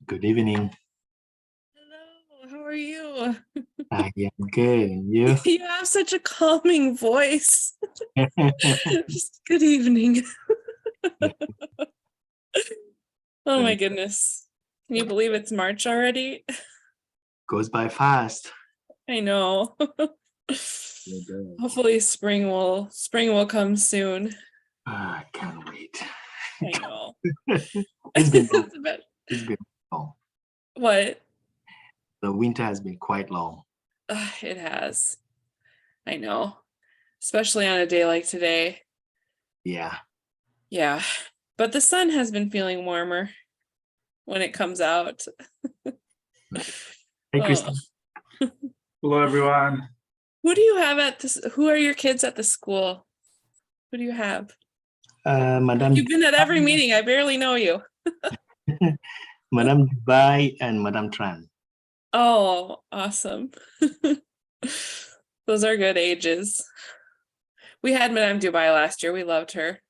Good evening. Hello, how are you? I am good. And you? You have such a calming voice. Just good evening. Oh my goodness. Can you believe it's March already? Goes by fast. I know. Hopefully spring will come soon. I can't wait. I know. It's been long. It's a bit- It's been long. What? The winter has been quite long. It has. I know. Especially on a day like today. Yeah. Yeah. But the sun has been feeling warmer when it comes out. Hey, Oh. Kristen. Hello, everyone. Who do you have at this? Who are your kids at the school? Who do you have? Madame, You've been at every meeting. I barely know you. Madame Dubai and Madame Tran. Oh, awesome. Those are good ages. We had Madame Dubai last year. We loved her.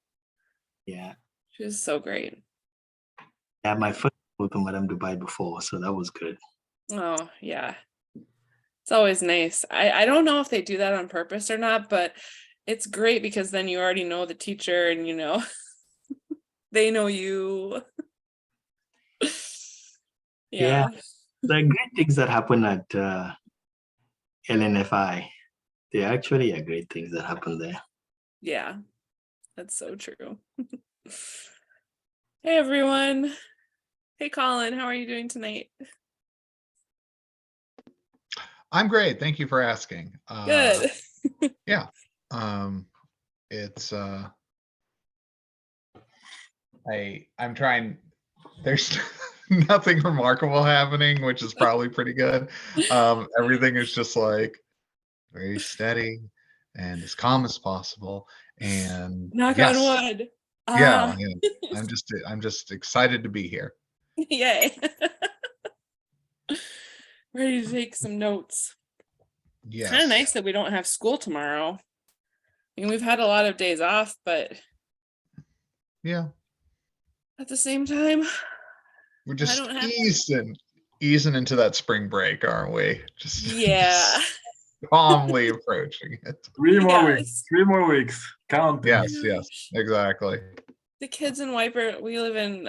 Yeah. She was so great. Yeah, my first spoke to Madame Dubai before, so that was good. Oh, yeah. It's always nice. I don't know if they do that on purpose or not, but it's great because then you already know the teacher and they know you. Yeah. Yeah. The great things that happen at LNFI, they actually are great things that happen there. Yeah. That's so true. Hey everyone. Hey Colin, how are you doing tonight? I'm great. Thank you for asking. Good. Yeah. It's I'm trying. There's nothing remarkable happening, which is probably pretty good. Everything is just like very steady and as calm as possible. And Knock on yes, wood. yeah, I'm just excited to be here. Yay. Ready to take some notes. It's kind of Yes. nice that we don't have school tomorrow. I mean, we've had a lot of days off, but Yeah. at the same time, We're I just don't have easing into that spring break, aren't we? Just Yeah. calmly approaching it. 3 more weeks. Yes. 3 more weeks. Count. Yes, exactly. The kids in Wiper, we live in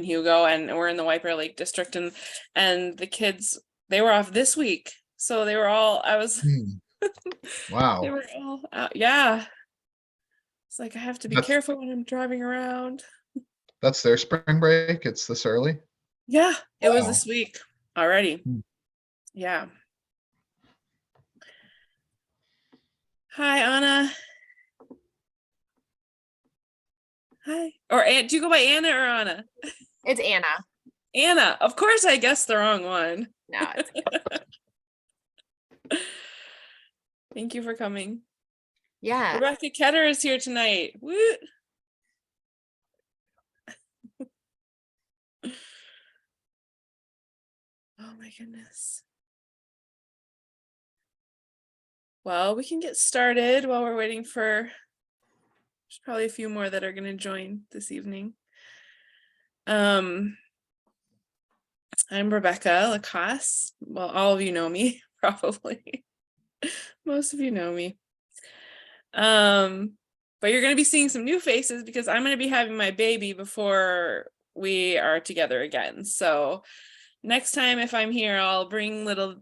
Hugo and we're in the Wiper Lake district and the kids, they were off this week. So they were all Wow. They were all out. Yeah. It's like I have to be That's- careful when I'm driving around. That's their spring break. It's this early. Yeah, it was Wow. this week already. Hmm. Yeah. Hi, Anna. Hi. Or do you go by Anna or Anna? It's Anna. Anna. Of course, I guessed the wrong one. No, it's Thank you for coming. yeah. Rebecca Ketter is here tonight. Woo! Oh my goodness. Well, we can get started while we're waiting for, there's probably a few more that are going to join this evening. I'm Rebecca Lacoste. Well, all of you know me, probably. Most of you know me. But you're going to be seeing some new faces because I'm going to be having my baby before we are together again. So next time if I'm here, I'll bring little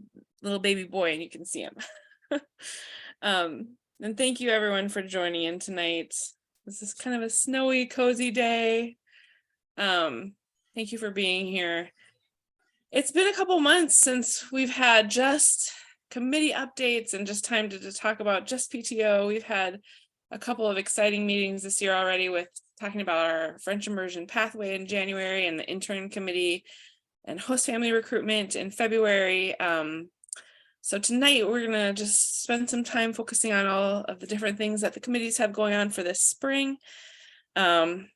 baby boy and you can see him. And thank you everyone for joining in tonight. This is kind of a snowy, cozy day. Thank you for being here. It's been a couple months since we've had just committee updates and just time to talk about just PTO. We've had a couple of exciting meetings this year already with talking about our French immersion pathway in January and the intern committee and host family recruitment in February. So tonight we're gonna just spend some time focusing on all of the different things that the committees have going on for this spring. There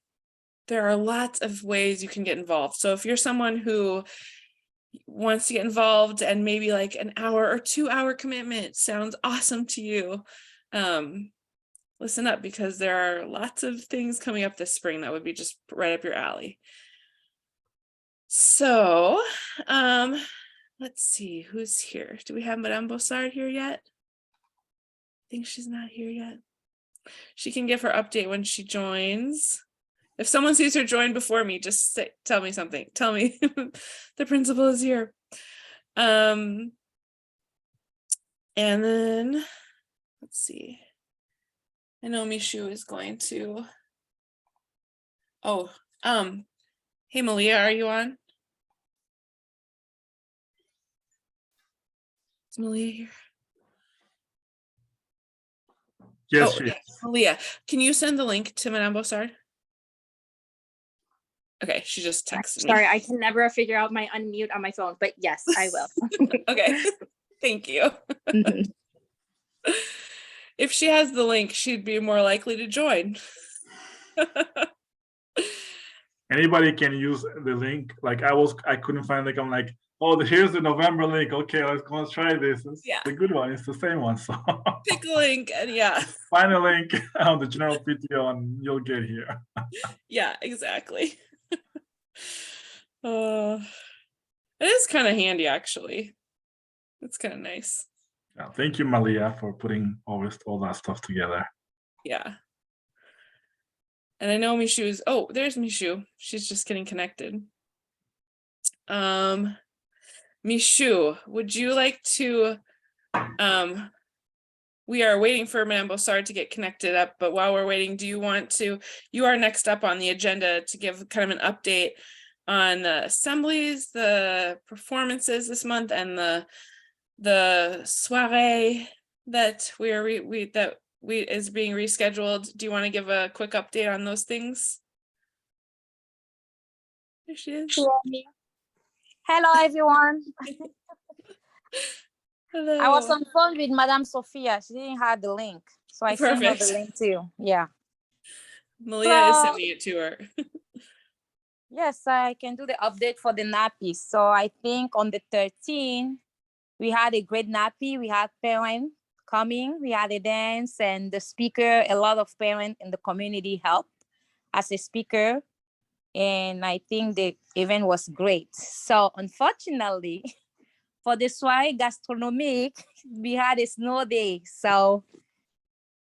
are lots of ways you can get involved. So if you're someone who wants to get involved and maybe like an hour or 2 hour commitment sounds awesome to you, listen up because there are lots of things coming up this spring that would be just right up your alley. So, let's see who's here. Do we have Madame Bossard here yet? I think she's not here yet. She can give her update when she joins. If someone sees her join before me, just tell me something. Tell me the principal is here. And then let's see. I know Mishu is going to. Oh, hey Malia, are you on? Is Malia here? Yes, Oh, yeah, Malia, can you send the link to Madame Bossard? Okay, she just texted me. Sorry, I can never figure out my unmute on my phone, but yes, I will. Okay, thank you. Mhm. If she has the link, she'd be more likely to join. anybody can use the link. Like I couldn't find like, I'm like, oh, here's the November link. Okay, let's try this. It's Yeah. the good one. It's the same one. So Pick a link and yeah. find a link on the general PTO and you'll get here. Yeah, exactly. It is kind of handy actually. It's kind of nice. Yeah, thank you, Malia, for putting all that stuff together. Yeah. And I know Mishu is, oh, there's Mishu. She's just getting connected. Mishu, would you like to, we are waiting for Madame Bossard to get connected up, but while we're waiting, you are next up on the agenda to give kind of an update on the assemblies, the performances this month, and the soiree that is being rescheduled. Do you want to give a quick update on those things? There she is. Hello, everyone. Hello. I was on phone with Madame Sophia. She didn't have the link, so I sent her Perfect. the link too. Yeah. Malia is So- sending it to her. Yes, I can do the update for the nappy. So I think on the 13th, we had a great nappy. We had parents coming. We had a dance and the speaker. A lot of parents in the community helped as a speaker. And I think the event was great. So unfortunately, for the soirée gastronomique, we had a snow day. So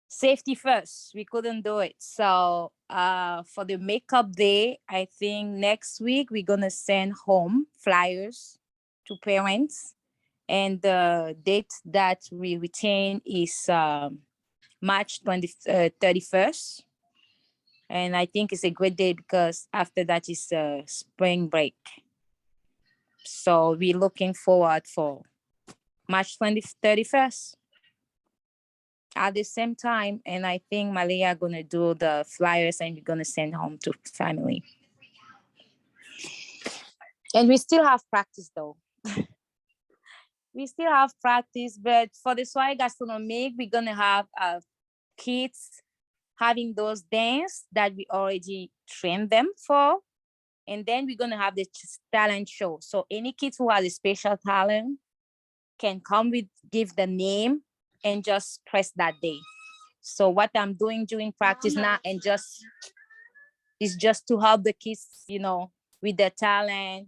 safety first, we couldn't do it. So for the makeup day, I think next week we're gonna send home flyers to parents. And the date that we retain is March 31st. And I think it's a great day because after that is spring break. So we're looking forward for March 31st at the same time. And I think Malia gonna do the flyers and we're gonna send home to family. And we still have practice though. We still have practice, but for the soirée gastronomique, we're gonna have kids having those dance that we already trained them for. And then we're gonna have the talent show. So any kids who has a special talent can come give the name and just press that day. So what I'm doing during practice now and is just to help the kids, with their talent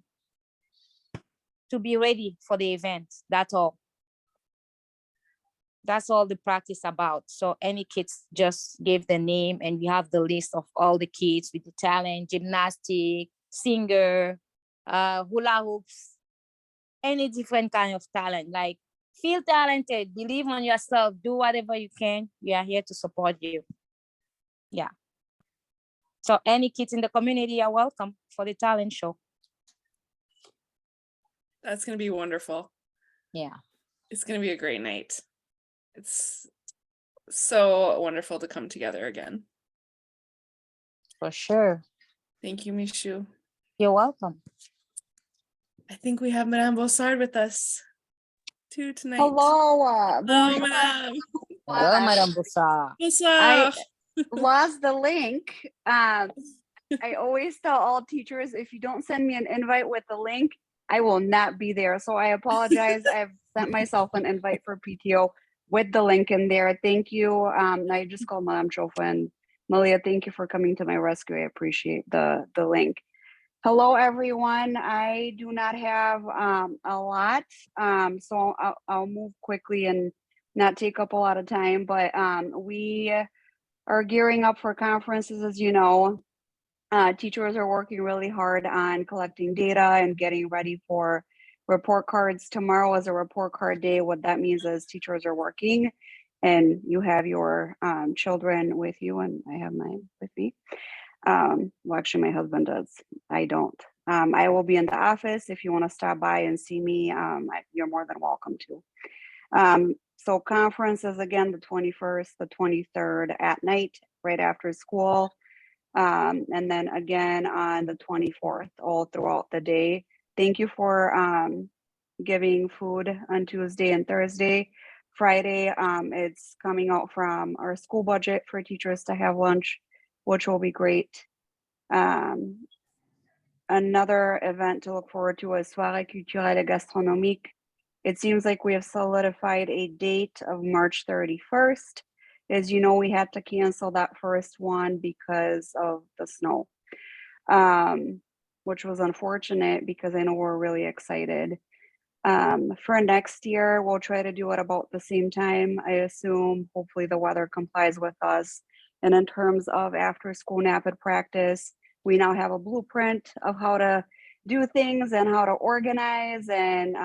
to be ready for the event. That's all. That's all the practice about. So any kids just give the name and we have the list of all the kids with the talent, gymnastic, singer, hula hoops, any different kind of talent. Like feel talented, believe on yourself, do whatever you can. We are here to support you. Yeah. So any kids in the community are welcome for the talent show. That's gonna be wonderful. Yeah. It's gonna be a great night. It's so wonderful to come together again. For sure. Thank you, Mishu. You're welcome. I think we have Madame Bossard with us too tonight. Hello. Hello, Madame. Hello, Madame Bossard. Bonsoir. Lost the link. I always tell all teachers, if you don't send me an invite with the link, I will not be there. So I apologize. I've sent myself an invite for PTO with the link in there. Thank you. I just called Madame Chofa and Malia. Thank you for coming to my rescue. I appreciate the link. Hello, everyone. I do not have a lot, so I'll move quickly and not take up a lot of time. But we are gearing up for conferences, as you know. Teachers are working really hard on collecting data and getting ready for report cards. Tomorrow is a report card day. What that means is teachers are working, and you have your children with you, and I have mine with me. Well, actually, my husband does. I don't. I will be in the office. If you want to stop by and see me, you're more than welcome to. So conferences again, the 21st, the 23rd at night, right after school. And then again on the 24th, all throughout the day. Thank you for giving food on Tuesday and Thursday. Friday, it's coming out from our school budget for teachers to have lunch, which will be great. Another event to look forward to is Soirée Culturelle et Gastronomique. It seems like we have solidified a date of March 31st. As you know, we had to cancel that first one because of the snow, which was unfortunate because I know we're really excited. For next year, we'll try to do it about the same time. I assume hopefully the weather complies with us. And in terms of after school NAPID practice, we now have a blueprint of how to do things and how to organize, and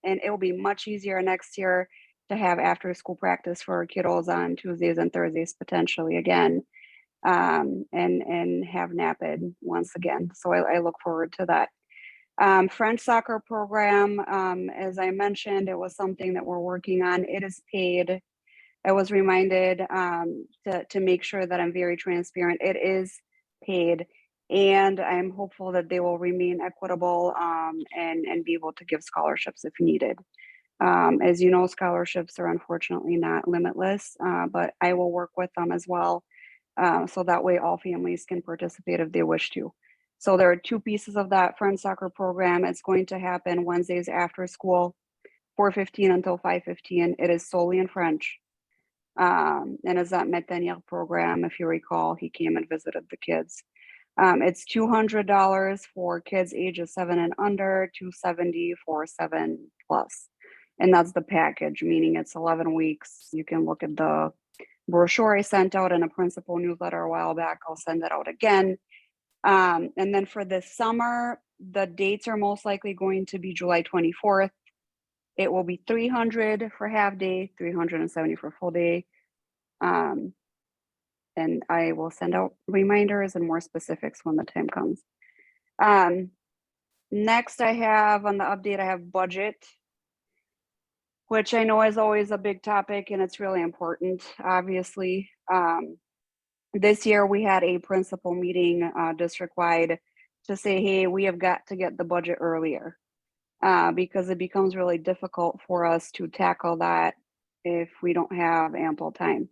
it will be much easier next year to have after school practice for our kiddos on Tuesdays and Thursdays potentially again, and have NAPID once again. So I look forward to that. French soccer program, as I mentioned, it was something that we're working on. It is paid. I was reminded to make sure that I'm very transparent. It is paid, and I'm hopeful that they will remain equitable and be able to give scholarships if needed. As you know, scholarships are unfortunately not limitless, but I will work with them as well, so that way all families can participate if they wish to. So there are two pieces of that French soccer program. It's going to happen Wednesdays after school, 4:15 until 5:15. It is solely in French. And it's that Metanier program, if you recall, he came and visited the kids. It's $200 for kids ages 7 and under, $270 for 7+. And that's the package, meaning it's 11 weeks. You can look at the brochure I sent out in a principal newsletter a while back. I'll send it out again. And then for this summer, the dates are most likely going to be July 24th. It will be $300 for half day, $370 for full day. And I will send out reminders and more specifics when the time comes. Next, I have on the update, I have budget, which I know is always a big topic and it's really important, obviously. This year we had a principal meeting district-wide to say, hey, we have got to get the budget earlier because it becomes really difficult for us to tackle that if we don't have ample time.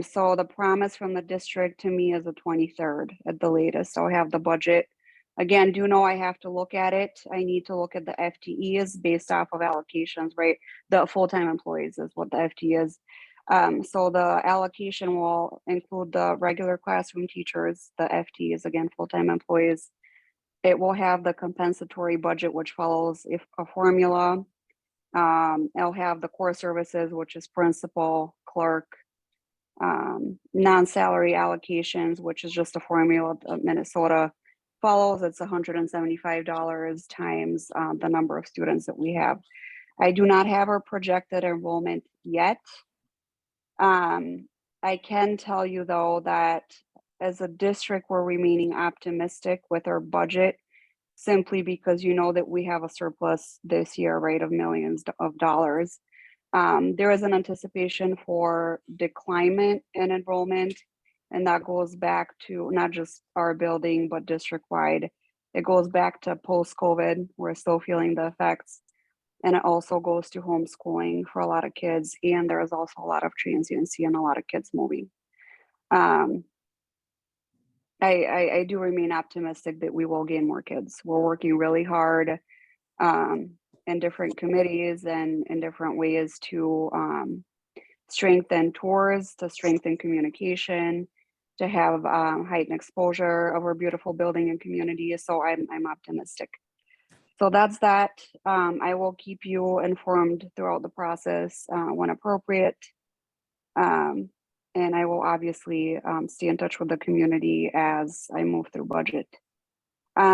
So the promise from the district to me is the 23rd at the latest. So I have the budget. Again, do know I have to look at it. I need to look at the FTEs based off of allocations, right? The full-time employees is what the FTE is. So the allocation will include the regular classroom teachers, the FTEs, again, full-time employees. It will have the compensatory budget, which follows a formula. It'll have the core services, which is principal, clerk, non-salary allocations, which is just a formula that Minnesota follows. It's $175 times the number of students that we have. I do not have our projected enrollment yet. I can tell you though that as a district, we're remaining optimistic with our budget simply because you know that we have a surplus this year, right, of millions of dollars. There is an anticipation for declinement in enrollment, and that goes back to not just our building, but district-wide. It goes back to post-COVID. We're still feeling the effects. And it also goes to homeschooling for a lot of kids. And there is also a lot of transiency and a lot of kids moving. I do remain optimistic that we will gain more kids. We're working really hard in different committees and in different ways to strengthen tours, to strengthen communication, to have heightened exposure of our beautiful building and community. So I'm optimistic. So that's that. I will keep you informed throughout the process when appropriate. And I will obviously stay in touch with the community as I move through budget.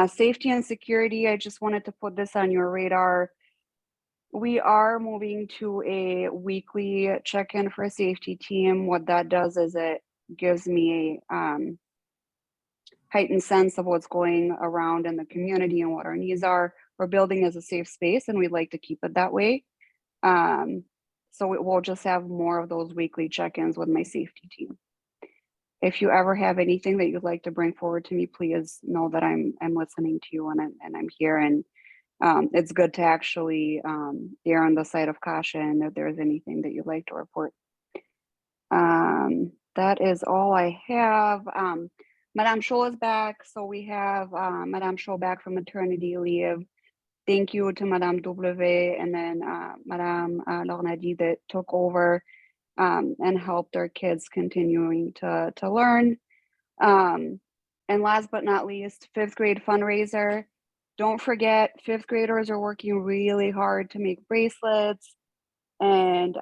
Safety and security, I just wanted to put this on your radar. We are moving to a weekly check-in for a safety team. What that does is it gives me a heightened sense of what's going around in the community and what our needs are. Our building is a safe space and we'd like to keep it that way. So we'll just have more of those weekly check-ins with my safety team. If you ever have anything that you'd like to bring forward to me, please know that I'm listening to you and I'm here. And it's good to actually err on the side of caution if there's anything that you'd like to report. That is all I have. Madame Scholl is back. So we have Madame Scholl back from maternity leave. Thank you to Madame W and then Madame Lornadi that took over and helped our kids continuing to learn. And last but not least, 5th grade fundraiser. Don't forget, 5th graders are working really hard to make bracelets and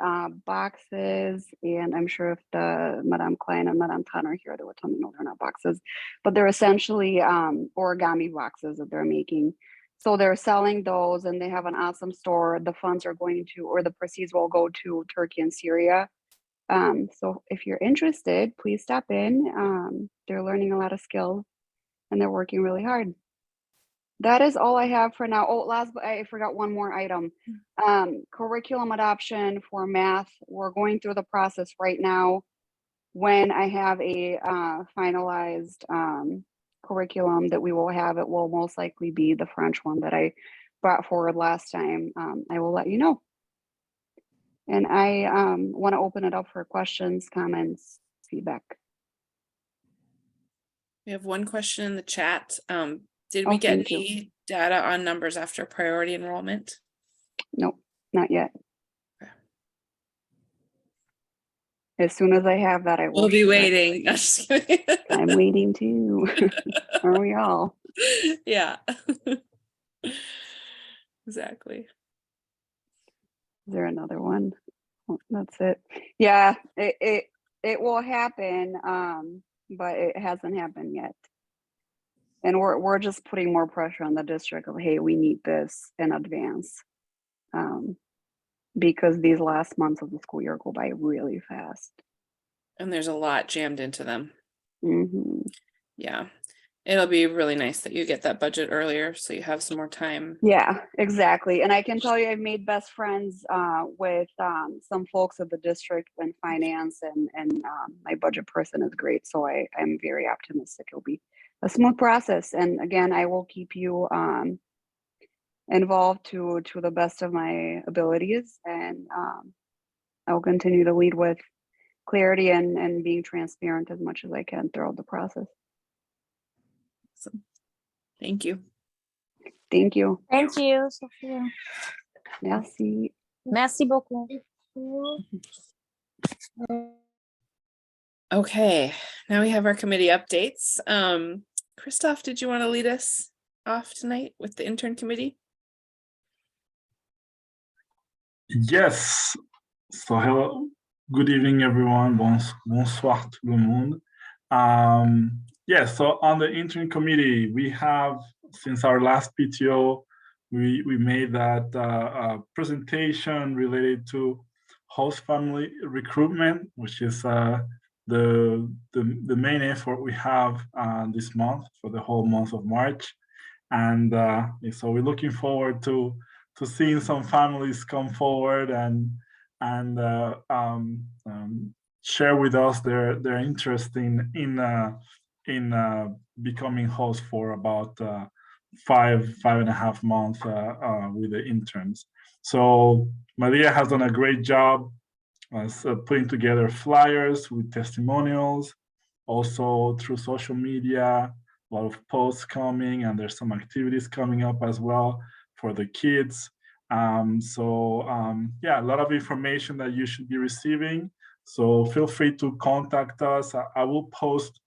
boxes. And I'm sure if the Madame Klein and Madame Tan are here, they would tell me, no, they're not boxes, but they're essentially origami boxes that they're making. So they're selling those and they have an awesome store. The funds are going to, or the proceeds will go to Turkey and Syria. So if you're interested, please stop in. They're learning a lot of skills and they're working really hard. That is all I have for now. Oh, I forgot one more item. Curriculum adoption for math. We're going through the process right now. When I have a finalized curriculum that we will have, it will most likely be the French one that I brought forward last time. I will let you know. And I want to open it up for questions, comments, feedback. We have one question in the chat. Did we get thank you. any data on numbers after priority enrollment? Nope, not yet. Okay. As soon as I have that, I will. We'll be share it. waiting. I'm just kidding. I'm waiting too. Are we all? Yeah. Exactly. Is there another one? Oh, that's it. Yeah, it will happen, but it hasn't happened yet. And we're just putting more pressure on the district of, hey, we need this in advance, because these last months of the school year go by really fast. And there's a lot jammed into them. Mm-hmm. Yeah. It'll be really nice that you get that budget earlier so you have some more time. Yeah, exactly. And I can tell you, I've made best friends with some folks at the district and finance, and my budget person is great. So I'm very optimistic it'll be a smooth process. And again, I will keep you involved to the best of my abilities, and I will continue to lead with clarity and being transparent as much as I can throughout the process. Awesome. Thank you. Thank you. Thank you, Sophia. Merci. Merci beaucoup. Okay, now we have our committee updates. Christoph, did you want to lead us off tonight with the intern committee? Yes. So hello, good evening, everyone. Bonsoir tout le monde. Yeah, so on the intern committee, we have, since our last PTO, we made that presentation related to host family recruitment, which is the main effort we have this month for the whole month of March. And so we're looking forward to seeing some families come forward and share with us their interest in becoming host for about 5.5 months with the interns. So Maria has done a great job putting together flyers with testimonials, also through social media, a lot of posts coming, and there's some activities coming up as well for the kids. Yeah, a lot of information that you should be receiving. So feel free to contact us. I will post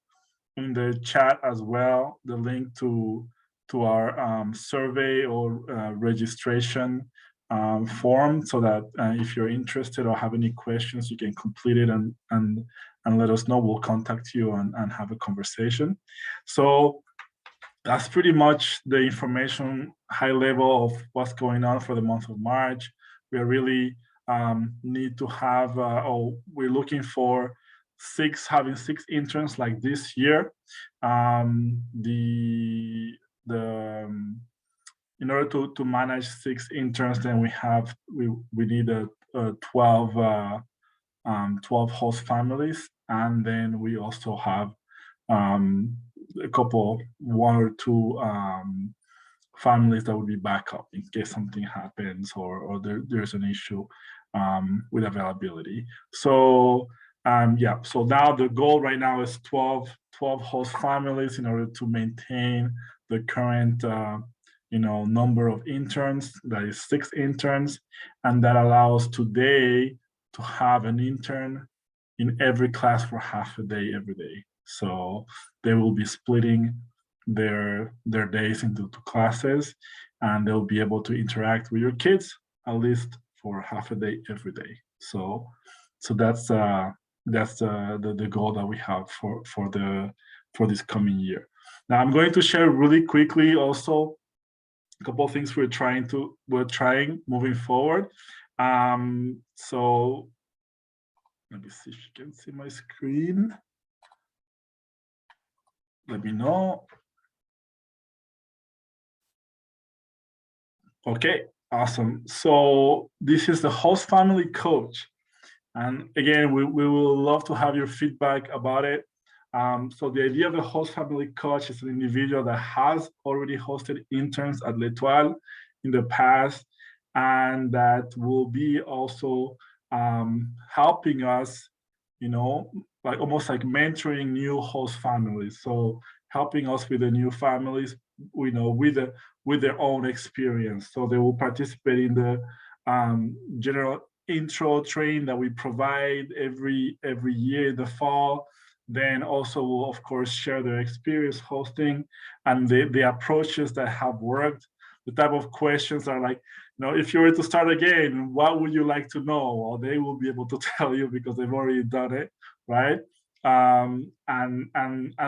in the chat as well the link to our survey or registration form, so that if you're interested or have any questions, you can complete it and let us know. We'll contact you and have a conversation. So that's pretty much the information, high level of what's going on for the month of March. We are really need to have, or we're looking for having six interns like this year. In order to manage 6 interns, then we need a 12 host families, and then we also have a couple, 1 or 2 families that would be backup in case something happens or there's an issue with availability. So yeah, so now the goal right now is 12 host families in order to maintain the current number of interns. That is 6 interns, and that allows today to have an intern in every class for half a day every day. So they will be splitting their days into 2 classes, and they'll be able to interact with your kids at least for half a day every day. So that's the goal that we have for this coming year. Now I'm going to share really quickly also a couple of things we're trying moving forward. So let me see if you can see my screen. Let me know. Okay, awesome. So this is the host family coach. And again, we will love to have your feedback about it. So the idea of the host family coach is an individual that has already hosted interns at L'Etoile in the past, and that will be also helping us, like almost like mentoring new host families. So helping us with the new families, with their own experience. So they will participate in the general intro training that we provide every year in the fall. Then also will of course share their experience hosting and the approaches that have worked. The type of questions are like, if you were to start again, what would you like to know? Well, they will be able to tell you because they've already done it, right? And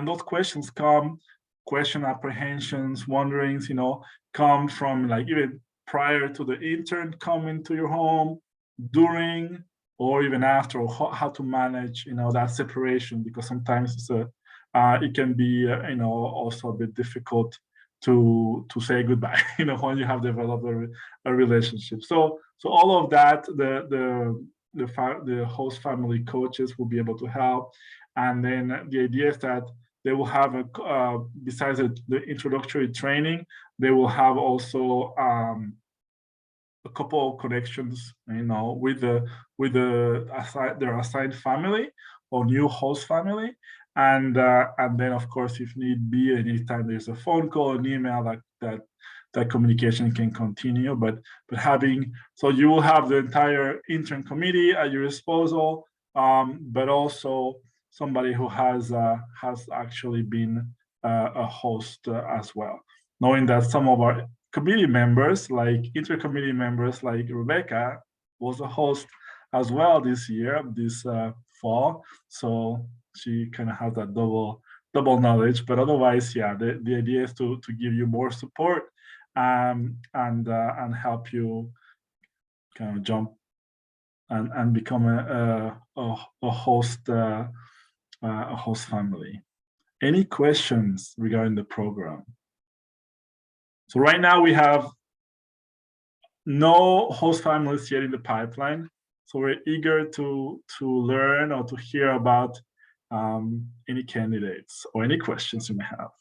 those questions question apprehensions, wonderings, come from like even prior to the intern coming to your home, during, or even after, or how to manage, that separation, because sometimes it can be, also a bit difficult to say goodbye, when you have developed a relationship. So all of that, the host family coaches will be able to help. And then the idea is that they will have besides the introductory training, they will have also a couple of connections, with their assigned family or new host family, and then of course, if need be, anytime there's a phone call, an email, that communication can continue. But so you will have the entire intern committee at your disposal, but also somebody who has actually been a host as well, knowing that some of our committee members, like intercommittee members, like Rebecca, was a host as well this fall. So she kind of has that double knowledge. But otherwise, yeah, the idea is to give you more support and help you kind of jump and become a host family. Any questions regarding the program? So right now we have no host families yet in the pipeline. So we're eager to learn or to hear about any candidates or any questions you may have.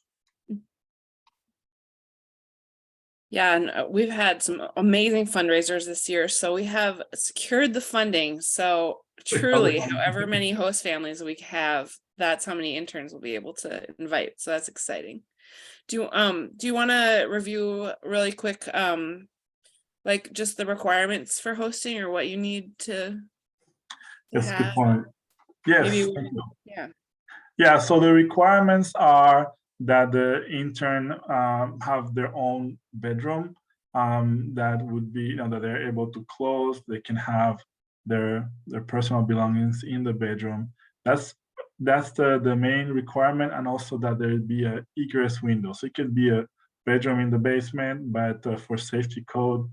Yeah, and we've had some amazing fundraisers this year. So we have secured the funding. So truly, however many host families we have, that's how many interns we'll be able to invite. So that's exciting. Do you want to review really quick, like just the requirements for hosting or what you need to That's a good have? point. Yes. Maybe, thank you. yeah. Yeah, so the requirements are that the intern have their own bedroom that would be, that they're able to close. They can have their personal belongings in the bedroom. That's the main requirement, and also that there be a egress window. So it could be a bedroom in the basement, but for safety code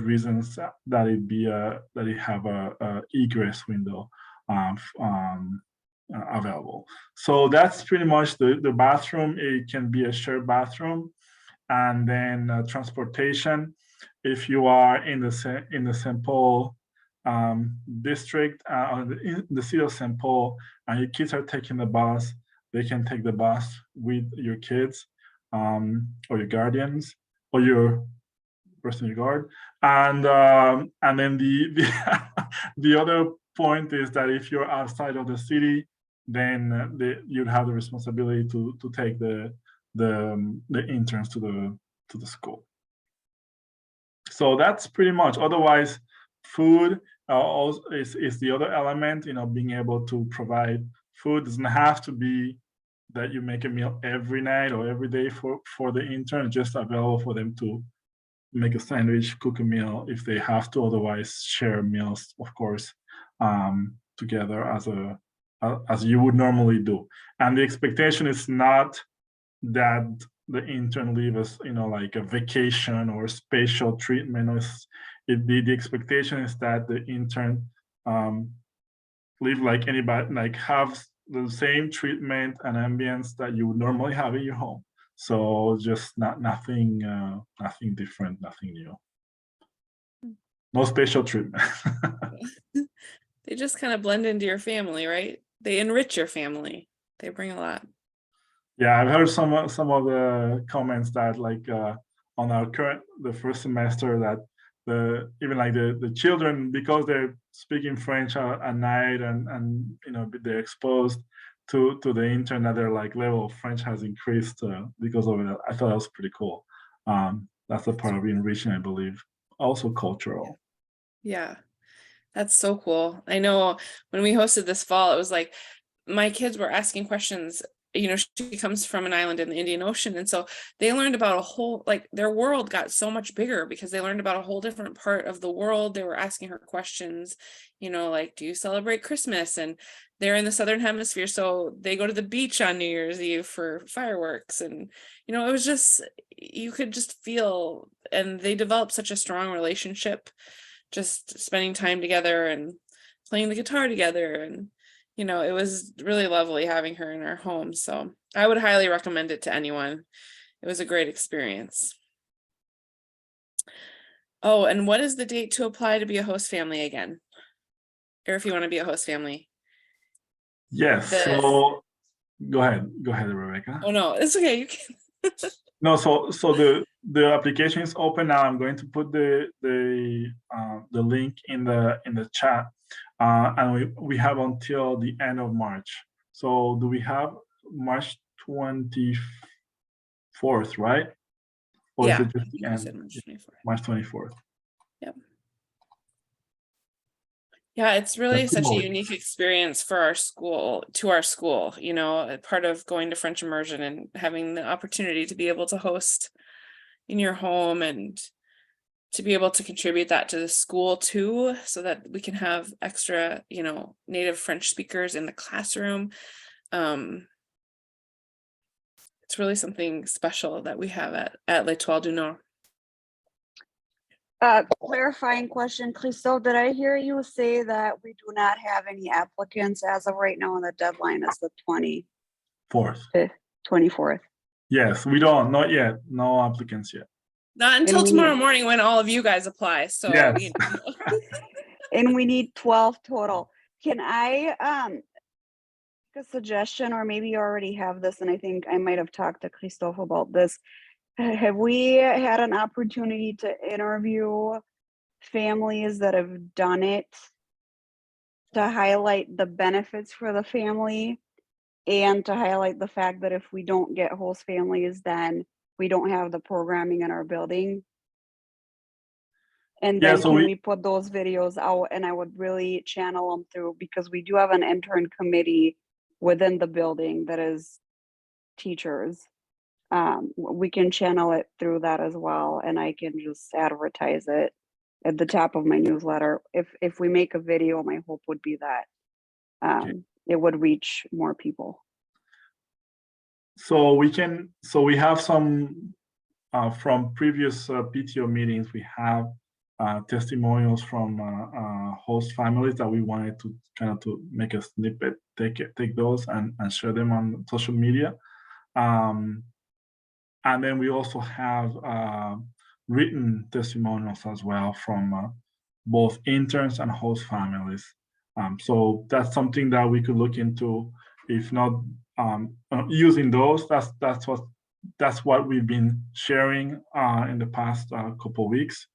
reasons, that it have a egress window available. So that's pretty much the bathroom. It can be a shared bathroom, and then transportation. If you are in the St. Paul district, in the city of St. Paul, and your kids are taking the bus, they can take the bus with your kids or your guardians or your person you guard. And then the other point is that if you're outside of the city, then you'd have the responsibility to take the interns to the school. So that's pretty much. Otherwise, food also is the other element. Being able to provide food doesn't have to be that you make a meal every night or every day for the intern. It's just available for them to make a sandwich, cook a meal if they have to. Otherwise, share meals, of course, together as you would normally do. And the expectation is not that the intern leave us, like a vacation or special treatment. The expectation is that the intern live like anybody, like have the same treatment and ambience that you would normally have in your home. So just nothing different, nothing new. No special treatment. They just kind of blend into your family, right? They enrich your family. They bring a lot. Yeah, I've heard some of the comments that like on the first semester that even like the children, because they're speaking French at night and they're exposed to the internet, their like level of French has increased because of it. I thought that was pretty cool. That's a part of enriching, I believe. Also cultural. Yeah, that's so cool. I know when we hosted this fall, it was like my kids were asking questions. She comes from an island in the Indian Ocean. And so they learned about a whole, like their world got so much bigger because they learned about a whole different part of the world. They were asking her questions, like, do you celebrate Christmas? And they're in the Southern Hemisphere, so they go to the beach on New Year's Eve for fireworks. And, it was just, you could just feel, and they developed such a strong relationship, just spending time together and playing the guitar together. And it was really lovely having her in our home. So I would highly recommend it to anyone. It was a great experience. Oh, and what is the date to apply to be a host family again? Or if you want to be a host family? Yes. So go ahead, Rebecca. Oh no, it's okay. You can. No, so the application is open now. I'm going to put the link in the chat, and we have until the end of March. So do we have March 24th, right? Or Yeah, is it just the end? March 24th. Yep. Yeah, it's really That's such a cool. unique experience for our school, part of going to French immersion and having the opportunity to be able to host in your home and to be able to contribute that to the school too, so that we can have extra, native French speakers in the classroom. It's really something special that we have at L'Étoile du Nord. Clarifying question, Christophe, did I hear you say that we do not have any applicants as of right now and the deadline is the 24th? Yes, we don't, not yet. No applicants yet. Not until tomorrow morning when all of you guys apply. So, yes. And we need 12 total. Can I make a suggestion, or maybe you already have this, and I think I might have talked to Christophe about this. Have we had an opportunity to interview families that have done it to highlight the benefits for the family and to highlight the fact that if we don't get host families, then we don't have the programming in our building? And then can we put those videos out, and I would really channel them through, because we do have an intern committee within the building that is teachers, we can channel it through that as well, and I can just advertise it at the top of my newsletter. If we make a video, my hope would be that it would reach more people. So we have some from previous PTO meetings, we have testimonials from host families that we wanted to kind of to make a snippet, take those and share them on social media. And then we also have written testimonials as well from both interns and host families. So that's something that we could look into. If not using those, that's what we've been sharing in the past couple of weeks.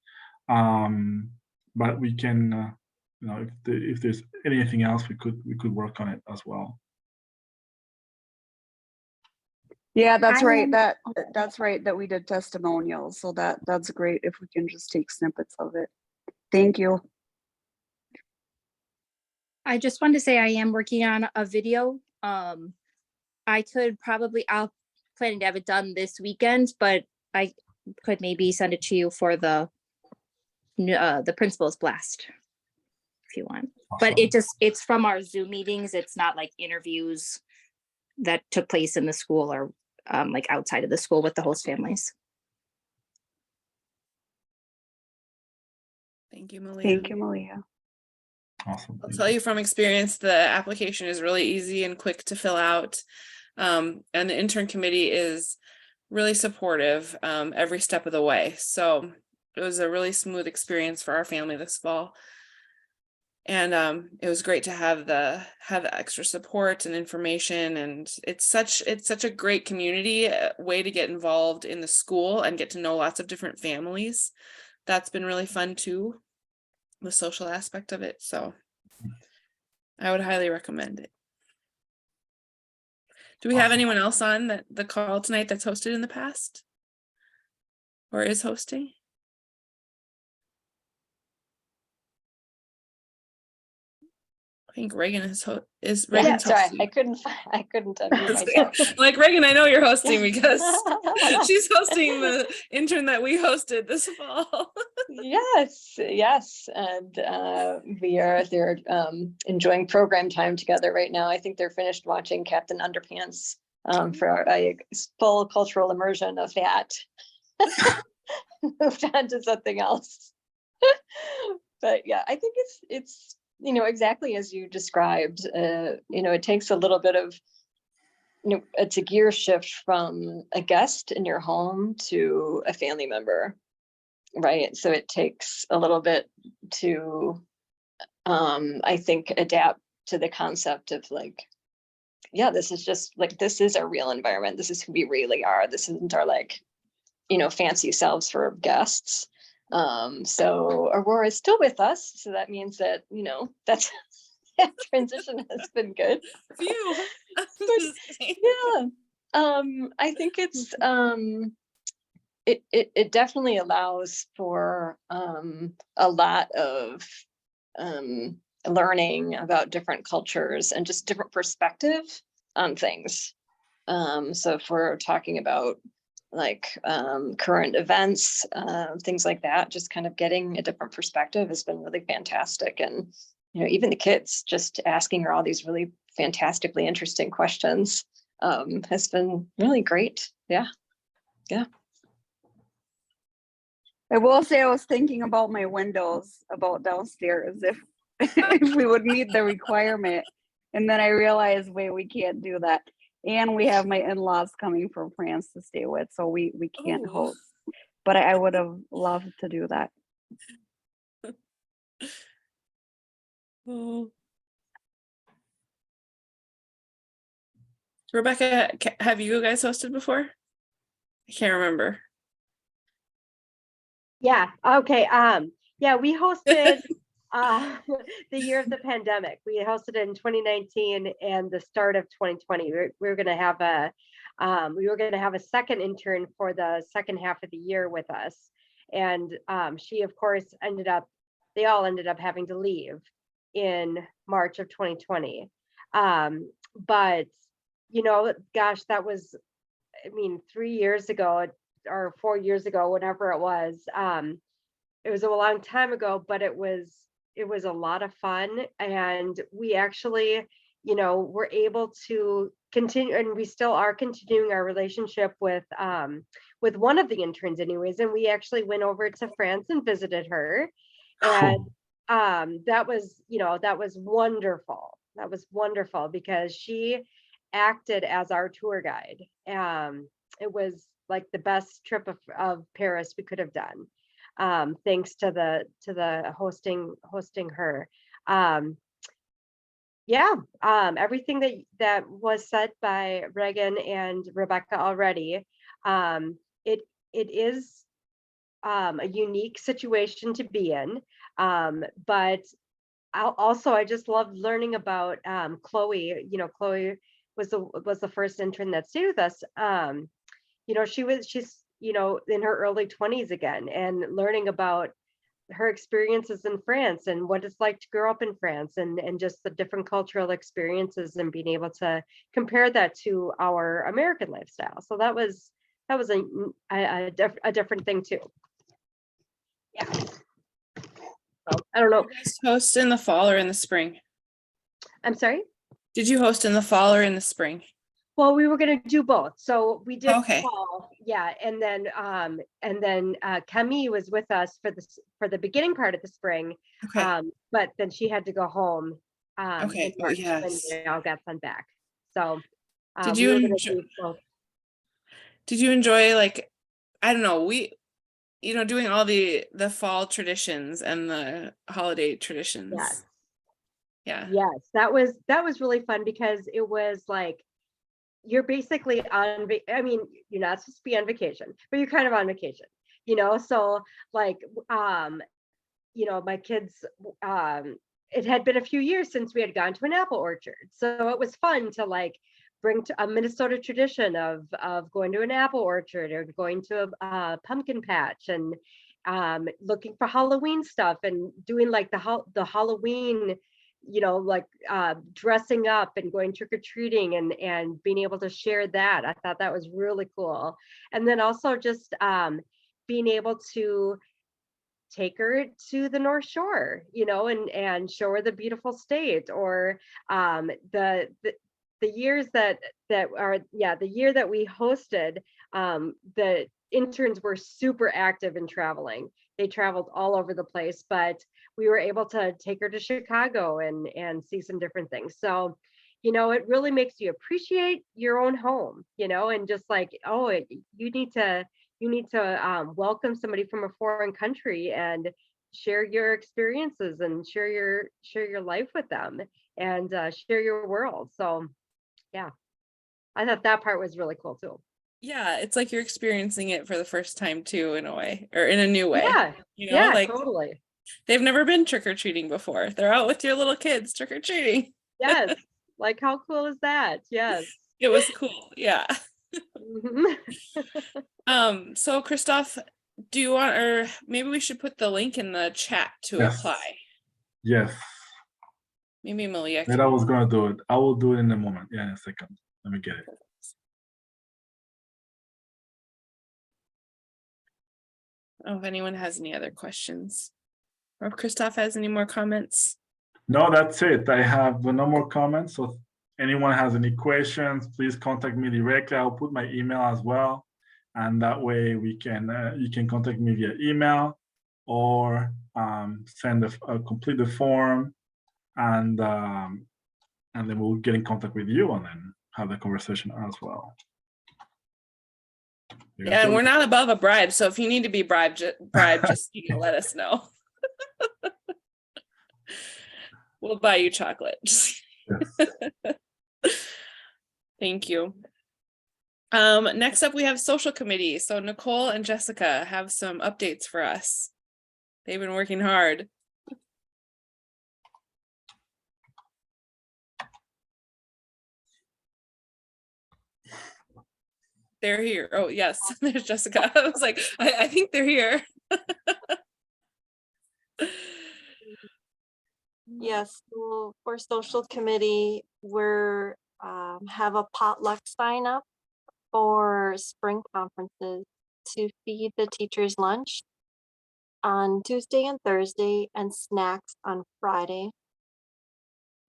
But we can, if there's anything else, we could work on it as well. Yeah, that's I right. am- That's right. That we did testimonials. So that's great if we can just take snippets of it. Thank you. I just wanted to say I am working on a video. I'll planning to have it done this weekend, but I could maybe send it to you for the principal's blast if you want. But it's from our Zoom meetings. It's not like interviews that took place in the school or like outside of the school with the host families. Thank you, Malia. Thank you, Malia. Awesome. I'll tell you from experience, the application is really easy and quick to fill out. And the intern committee is really supportive every step of the way. So it was a really smooth experience for our family this fall. And it was great to have the extra support and information. And it's such a great community way to get involved in the school and get to know lots of different families. That's been really fun too, the social aspect of it. So I would highly recommend it. Do we have anyone else on the call tonight that's hosted in the past or is hosting? I think Reagan is Reagan's sorry, hosting. I couldn't unmute myself. Like Reagan, I know you're hosting because she's hosting the intern that we hosted this fall. Yes, and they're enjoying program time together right now. I think they're finished watching Captain Underpants for a full cultural immersion of that. Moved on to something else. But yeah, I think it's exactly as you described. It takes a little bit of it's a gear shift from a guest in your home to a family member, right? So it takes a little bit to I think adapt to the concept of like, yeah, this is just like, this is our real environment, this is who we really are, this isn't our like fancy selves for guests. So Aurora is still with us, so that means that that transition has been good. Phew. Yeah, I think it's it definitely allows for a lot of learning about different cultures and just different perspective on things. So if we're talking about like current events, things like that, just kind of getting a different perspective has been really fantastic. And even the kids just asking her all these really fantastically interesting questions has been really great. Yeah. I will say I was thinking about my windows about downstairs if we would meet the requirement, and then I realized, wait, we can't do that. And we have my in-laws coming from France to stay with, so we can't host. But I would have loved to do that. Oh. Rebecca, have you guys hosted before? I can't remember. Yeah. Okay. Yeah, we hosted the year of the pandemic. We hosted it in 2019 and the start of 2020. We were going to have a second intern for the second half of the year with us, and she, of course, they all ended up having to leave in March of 2020. but gosh, that was, I mean, 3 years ago or 4 years ago, whenever it was a long time ago, but it was a lot of fun. And we actually, were able to continue, and we still are continuing our relationship with one of the interns anyways. And we actually went over to France and visited her. And that was wonderful. That was wonderful because she acted as our tour guide. It was like the best trip of Paris we could have done, thanks to the hosting her. Everything that was said by Reagan and Rebecca already. It is a unique situation to be in, but I just loved learning about Chloe. Chloe was the first intern that stayed with us. She's in her early 20s again, and learning about her experiences in France and what it's like to grow up in France, and just the different cultural experiences, and being able to compare that to our American lifestyle. So that was a different thing too. Yeah. So, I don't know. Did you guys host in the fall or in the spring? I'm sorry? Did you host in the fall or in the spring? Well, we were going to do both. So we did Okay. fall. Yeah. And then Kemi was with us for the beginning part of the spring. Okay. But then she had to go home. Okay. In Oh, March when yes. we all got sent back. So Did we you were gonna enjoy, do both. did you enjoy, like, I don't know, doing all the fall traditions and the holiday traditions? Yes. Yeah. Yes, that was really fun because it was like you're basically on I mean, you're not supposed to be on vacation, but you're kind of on vacation, so like my kids, it had been a few years since we had gone to an apple orchard, so it was fun to like bring to a Minnesota tradition of going to an apple orchard or going to a pumpkin patch, and looking for Halloween stuff and doing like the Halloween, dressing up and going trick-or-treating and being able to share that. I thought that was really cool. And then also just being able to take her to the North Shore, and show her the beautiful state, or the years the year that we hosted, the interns were super active in traveling. They traveled all over the place, but we were able to take her to Chicago and see some different things. So, it really makes you appreciate your own home, and just like, you need to welcome somebody from a foreign country and share your experiences and share your life with them, and share your world. So yeah, I thought that part was really cool too. Yeah, it's like you're experiencing it for the first time too, in a way, or in a new way. Yeah, like totally. they've never been trick-or-treating before. They're out with your little kids trick-or-treating. Yes. Like, how cool is that? Yes. It was cool. Yeah. Mhm. So Christoph, do you want, or maybe we should put the link in the chat to Yes. apply. Yes. Maybe Malia And I was gonna do it. I will do it in a moment. Yeah, in a second. Let me get it. Oh, if anyone has any other questions, or if Christoph has any more comments. No, that's it. I have no more comments. So if anyone has any questions, please contact me directly. I'll put my email as well. And that way we can you can contact me via email, or complete the form, and then we'll get in contact with you and then have the conversation as well. Yeah, and we're not above a bribe, so if you need to be bribed, just let us know. We'll buy you chocolate. Yes. Thank you. Next up, we have social committee. So Nicole and Jessica have some updates for us. They've been working hard. They're here. Oh, yes, there's Jessica. I was like, I think they're here. Yes, so for social committee, we're have a potluck sign up for spring conferences to feed the teachers lunch on Tuesday and Thursday and snacks on Friday.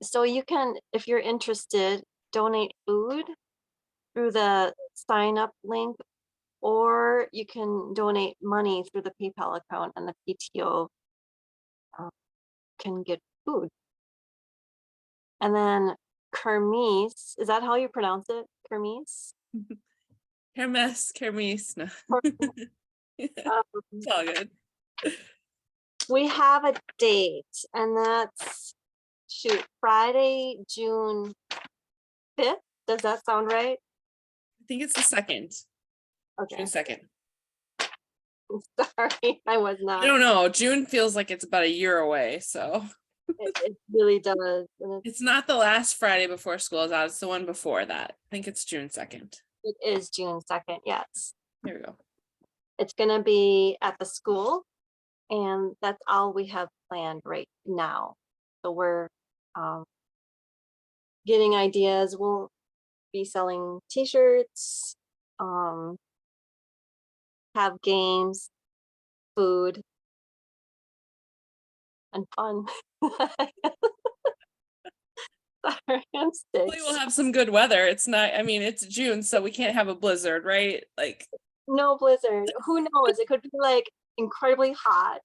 So you can, if you're interested, donate food through the sign up link, or you can donate money through the PayPal account and the PTO can get food. And then Kermes, is that how you pronounce it? Kermes? Kermes. No. It's all good. We have a date, and that's Friday, June 5th. Does that sound right? I think it's the 2nd. Okay. June 2nd. Sorry, I was not. I don't know. June feels like it's about a year away, so It really does. And it's not the last Friday before school is out. It's the one before that. I think it's June 2nd. it is June 2nd, yes. There we go. It's gonna be at the school, and that's all we have planned right now. So we're getting ideas. We'll be selling t-shirts, have games, food, and fun. Sorry, I'm sick. Hopefully we'll have some good weather. It's not, I mean, it's June, so we can't have a blizzard, right? Like, No blizzard. Who knows? It could be like incredibly hot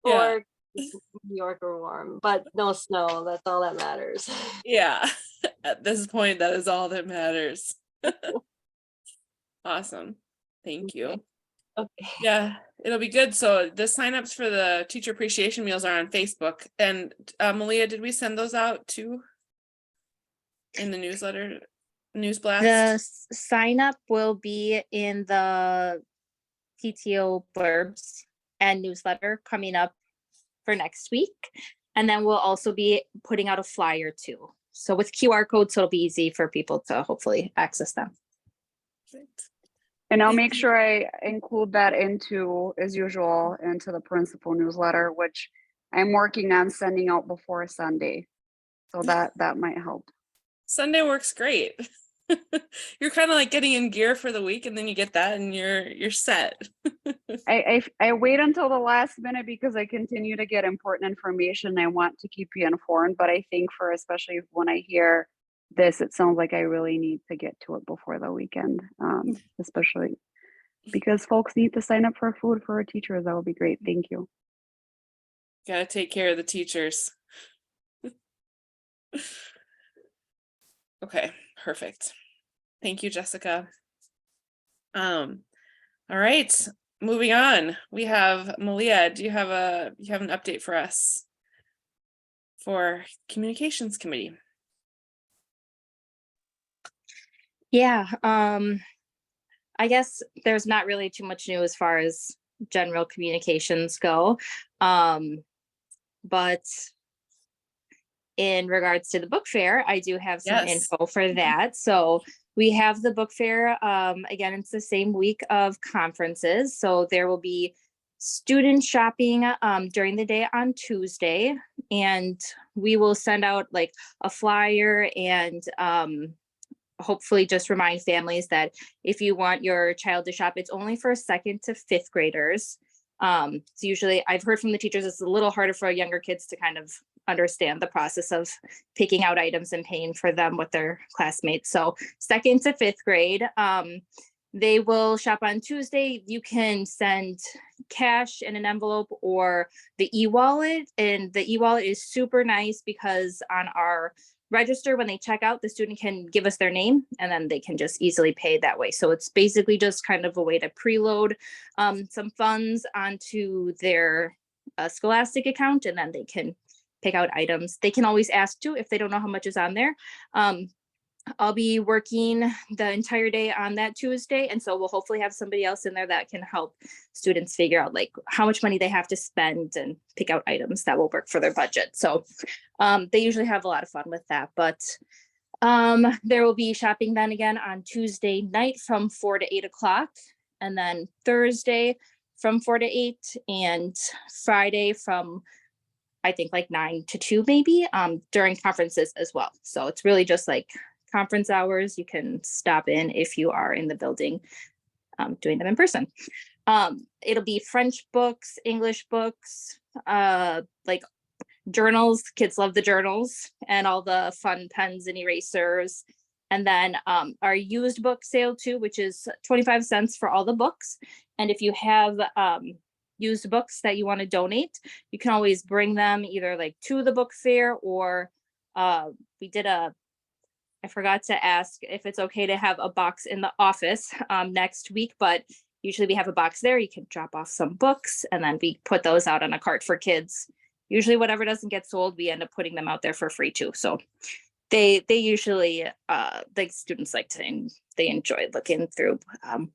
yeah, or New York or warm, but no snow. That's all that matters. yeah. At this point, that is all that matters. Awesome. Thank you. Okay. Yeah, it'll be good. So the signups for the teacher appreciation meals are on Facebook. And Malia, did we send those out too? In the newsletter, news blast? The sign up will be in the PTO blurbs and newsletter coming up for next week. And then we'll also be putting out a flyer too. So with QR codes, so it'll be easy for people to hopefully access them. Perfect. And I'll Thank make you. sure I include that into, as usual, into the principal newsletter, which I'm working on sending out before Sunday. So that might help. Sunday works great. You're kind of like getting in gear for the week, and then you get that and you're set. I wait until the last minute because I continue to get important information. I want to keep you informed, but I think for especially when I hear this, it sounds like I really need to get to it before the weekend, especially because folks need to sign up for food for our teachers. That would be great. Thank you. Gotta take care of the teachers. Okay, perfect. Thank you, Jessica. All right, moving on. We have Malia. Do you have an update for us for communications committee? Yeah, I guess there's not really too much new as far as general communications go. But in regards to the book fair, I do have some Yes. info for that. So we have the book fair, again, it's the same week of conferences. So there will be student shopping during the day on Tuesday. And we will send out like a flyer and hopefully just remind families that if you want your child to shop, it's only for 2nd to 5th graders. So usually I've heard from the teachers, it's a little harder for younger kids to kind of understand the process of picking out items and paying for them with their classmates. So 2nd to 5th grade, they will shop on Tuesday. You can send cash in an envelope or the e-wallet, and the e-wallet is super nice because on our register, when they check out, the student can give us their name and then they can just easily pay that way. So it's basically just kind of a way to preload some funds onto their Scholastic account, and then they can pick out items. They can always ask too if they don't know how much is on there. I'll be working the entire day on that Tuesday, and so we'll hopefully have somebody else in there that can help students figure out like how much money they have to spend and pick out items that will work for their budget. So they usually have a lot of fun with that. But there will be shopping then again on Tuesday night from 4 to 8 o'clock, and then Thursday from 4 to 8, and Friday from I think like 9 to 2 maybe during conferences as well. So it's really just like conference hours, you can stop in if you are in the building doing them in person. It'll be French books, English books, like journals. Kids love the journals and all the fun pens and erasers. And then our used book sale too, which is 25 cents for all the books. And if you have used books that you want to donate, you can always bring them either like to the book fair, or I forgot to ask if it's okay to have a box in the office next week, but usually we have a box there. You can drop off some books and then we put those out on a cart for kids. Usually whatever doesn't get sold, we end up putting them out there for free too. So they usually, the students like to, they enjoy looking through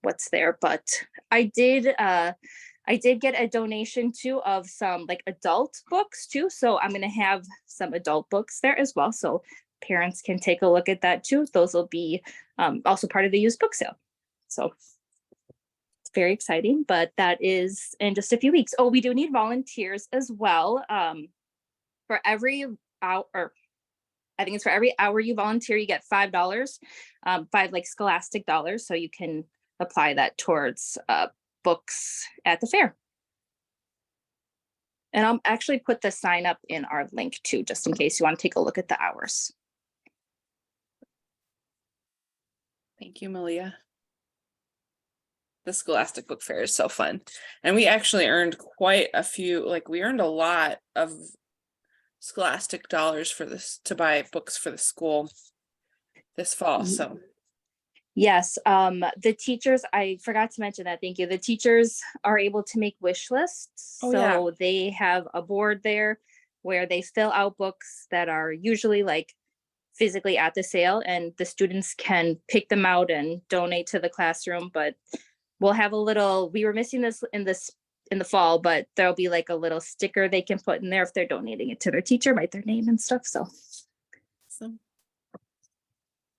what's there. But I did get a donation too of some like adult books too. So I'm gonna have some adult books there as well. So parents can take a look at that too. Those will be also part of the used book sale. So it's very exciting, but that is in just a few weeks. Oh, we do need volunteers as well. For every hour, or I think it's for every hour you volunteer, you get $5, 5 like Scholastic dollars. So you can apply that towards books at the fair. And I'll actually put the sign up in our link too, just in case you want to take a look at the hours. Thank you, Malia. The Scholastic Book Fair is so fun. And we actually earned quite a few, like we earned a lot of Scholastic dollars for this to buy books for the school this fall. So Yes, the teachers, I forgot to mention that, thank you. The teachers are able to make wish lists. Oh, So yeah. they have a board there where they fill out books that are usually like physically at the sale, and the students can pick them out and donate to the classroom. But we'll have a little, we were missing this in the fall, but there'll be like a little sticker they can put in there if they're donating it to their teacher, write their name and stuff. So awesome.